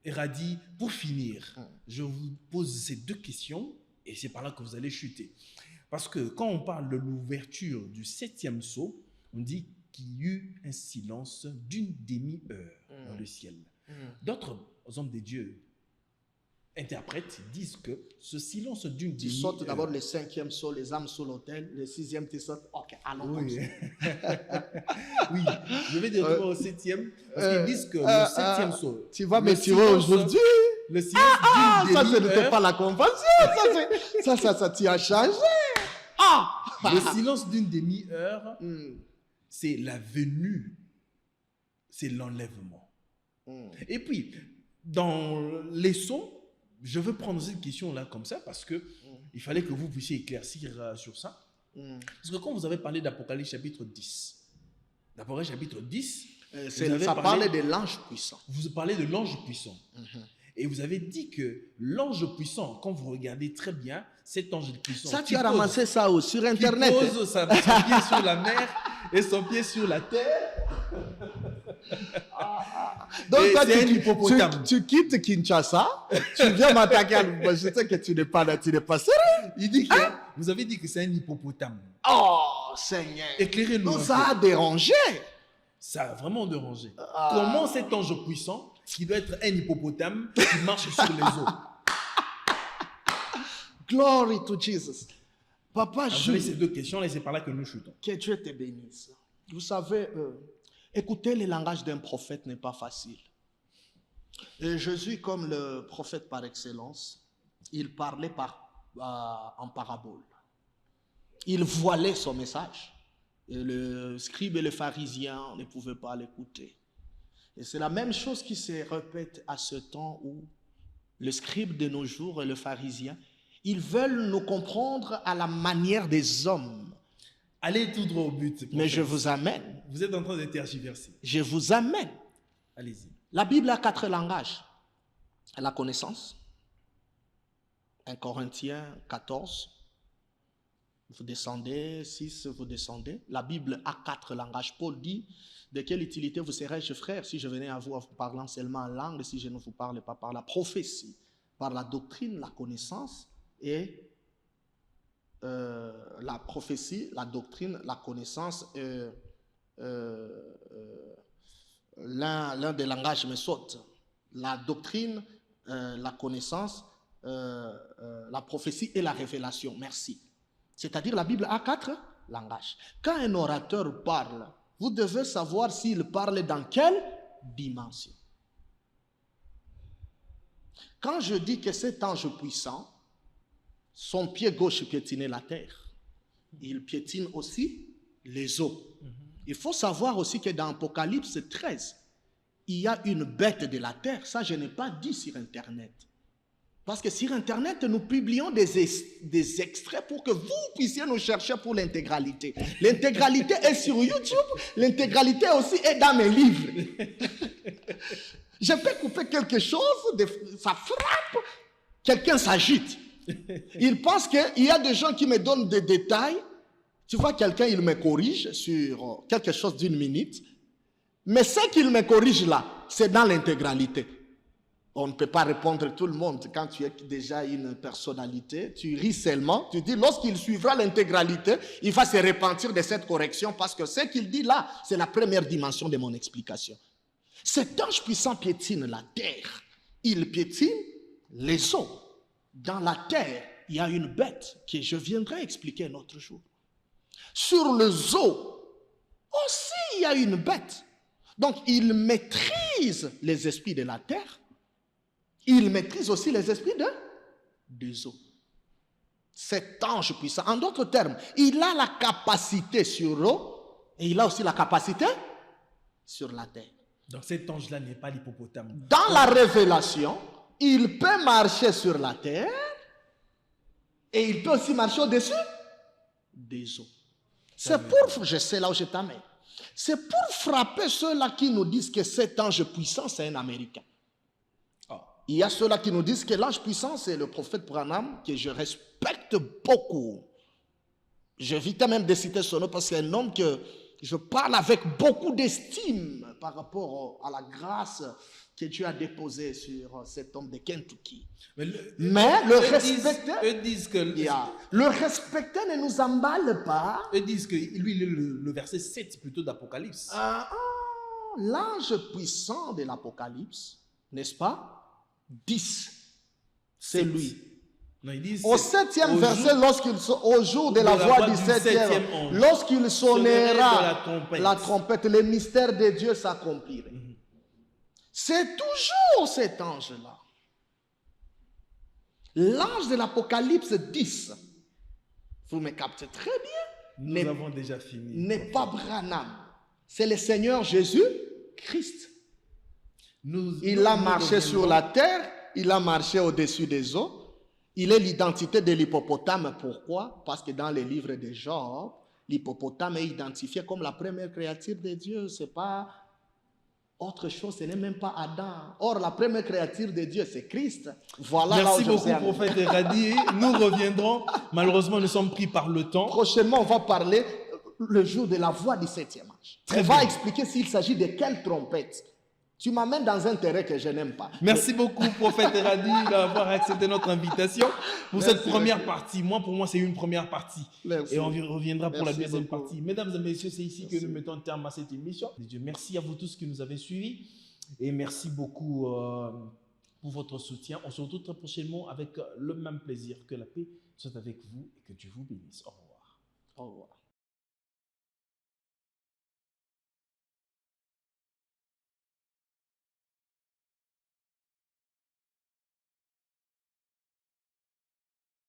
Eradi, pour finir, je vous pose ces 2 questions et c'est par là que vous allez chuter. Parce que quand on parle de l'ouverture du 7e sceau, on dit qu'il y eut un silence d'une demi-heure dans le ciel. D'autres hommes de Dieu interprètes disent que ce silence d'une demi-heure... Tu sautes d'abord le 5e sceau, les âmes sous l'autel, le 6e tu sautes, ok, allons oui. comme ça. Oui, je vais dire au 7e, parce qu'ils disent que le 7e sceau... Tu vas me tirer aujourd'hui. Le silence d'une ça, demi-heure... ce n'était pas la convention, ça tu as changé. Le silence d'une demi-heure, c'est la venue, c'est l'enlèvement. Et puis, dans les sons, je veux prendre cette question-là comme ça parce que il fallait que vous puissiez éclaircir sur ça. Parce que quand vous avez parlé d'Apocalypse chapitre 10, d'Apocalypse chapitre 10, ça parle de l'ange puissant. Vous parlez de l'ange puissant. Et vous avez dit que l'ange puissant, quand vous regardez très bien, cet ange puissant... Ça, tu as ramassé ça sur Internet. Qui pose son pied sur la mer et son pied sur la terre. Donc, et toi, tu quittes Kinshasa, tu viens m'attaquer. Je sais que tu n'es pas sérieux. Il dit que, vous avez dit que c'est un hippopotame. Oh, Seigneur. Éclairez-nous. Donc, ça a dérangé. Ça a vraiment dérangé. Comment cet ange puissant, qui doit être un hippopotame, qui marche sur les eaux? Glory to Jesus. Papa Vous savez, Jules, ces deux questions, là, c'est par là que nous chutons. que Dieu te bénisse. Vous savez, écouter le langage d'un prophète n'est pas facile. Et Jésus, comme le prophète par excellence, il parlait en parabole. Il voilait son message. Et le scribe et le pharisien ne pouvaient pas l'écouter. Et c'est la même chose qui se répète à ce temps où le scribe de nos jours et le pharisien, ils veulent nous comprendre à la manière des hommes. Allez tout droit au but. Mais je vous amène. Vous êtes en train de tergiverser. Je vous amène. Allez-y. La Bible a 4 langages. La connaissance. 1 Corinthiens 14. Vous descendez, 6, vous descendez. La Bible a 4 langages. Paul dit, de quelle utilité vous serais-je, frère, si je venais à vous parlant seulement en langue, si je ne vous parle pas par la prophétie, par la doctrine, la connaissance et la prophétie, la doctrine, la connaissance, l'un des langages me saute. La doctrine, la connaissance, la prophétie et la révélation. Merci. C'est-à-dire la Bible a 4 langages. Quand un orateur parle, vous devez savoir s'il parle dans quelle dimension. Quand je dis que cet ange puissant, son pied gauche piétinait la terre, il piétine aussi les eaux. Il faut savoir aussi que dans Apocalypse 13, il y a une bête de la terre. Ça, je n'ai pas dit sur Internet. Parce que sur Internet, nous publions des extraits pour que vous puissiez nous chercher pour l'intégralité. L'intégralité est sur YouTube, l'intégralité aussi est dans mes livres. Je peux couper quelque chose, ça frappe, quelqu'un s'agite. Il pense qu'il y a des gens qui me donnent des détails. Tu vois, quelqu'un, il me corrige sur quelque chose d'une minute. Mais ce qu'il me corrige là, c'est dans l'intégralité. On ne peut pas répondre à tout le monde. Quand tu es déjà une personnalité, tu ris seulement. Tu dis, lorsqu'il suivra l'intégralité, il va se repentir de cette correction parce que ce qu'il dit là, c'est la première dimension de mon explication. Cet ange puissant piétine la terre. Il piétine les eaux. Dans la terre, il y a une bête que je viendrai expliquer un autre jour. Sur les eaux, aussi il y a une bête. Donc, il maîtrise les esprits de la terre. Il maîtrise aussi les esprits des eaux. Cet ange puissant, en d'autres termes, il a la capacité sur l'eau et il a aussi la capacité sur la terre. Donc cet ange-là n'est pas l'hippopotame. Dans la révélation, il peut marcher sur la terre et il peut aussi marcher au-dessus des eaux. C'est pour, je sais là où je t'amène, c'est pour frapper ceux-là qui nous disent que cet ange puissant, c'est un Américain. Il y a ceux-là qui nous disent que l'ange puissant, c'est le prophète Branham, que je respecte beaucoup. J'évite même de citer son nom parce que c'est un homme que je parle avec beaucoup d'estime par rapport à la grâce que Dieu a déposée sur cet homme de Kentucky. Mais le respecter, eux disent que le respecter ne nous emballe pas. Eux disent que lui, il est le verset 7 plutôt d'Apocalypse. L'ange puissant de l'Apocalypse, n'est-ce pas? 10, c'est lui. Non, ils disent au 7e verset, au jour de la voix du 7e, lorsqu'il sonnera la trompette, le mystère de Dieu s'accomplirait. C'est toujours cet ange-là. L'ange de l'Apocalypse 10, vous me captez très bien. Nous avons déjà fini. N'est pas Branham, c'est le Seigneur Jésus-Christ. Il a marché sur la terre, il a marché au-dessus des eaux. Il est l'identité de l'hippopotame. Pourquoi? Parce que dans les livres de Job, l'hippopotame est identifié comme la première créature de Dieu. Ce n'est pas autre chose, ce n'est même pas Adam. Or, la première créature de Dieu, c'est Christ. Voilà. Merci beaucoup, prophète Eradi. Nous reviendrons. Malheureusement, nous sommes pris par le temps. Prochainement, on va parler le jour de la voix du 7e ange. On va expliquer s'il s'agit de quelle trompette. Tu m'amènes dans un terrain que je n'aime pas. Merci beaucoup, prophète Eradi, d'avoir accepté notre invitation pour cette première partie. Pour moi, c'est une première partie. Merci. Et on reviendra pour la deuxième beaucoup. partie. Mesdames et messieurs, c'est ici que nous mettons terme à cette émission. Merci à vous tous qui nous avez suivis. Et merci beaucoup pour votre soutien. On se retrouve très prochainement avec le même plaisir. Que la paix soit avec vous et que Dieu vous bénisse. Au revoir. Au revoir.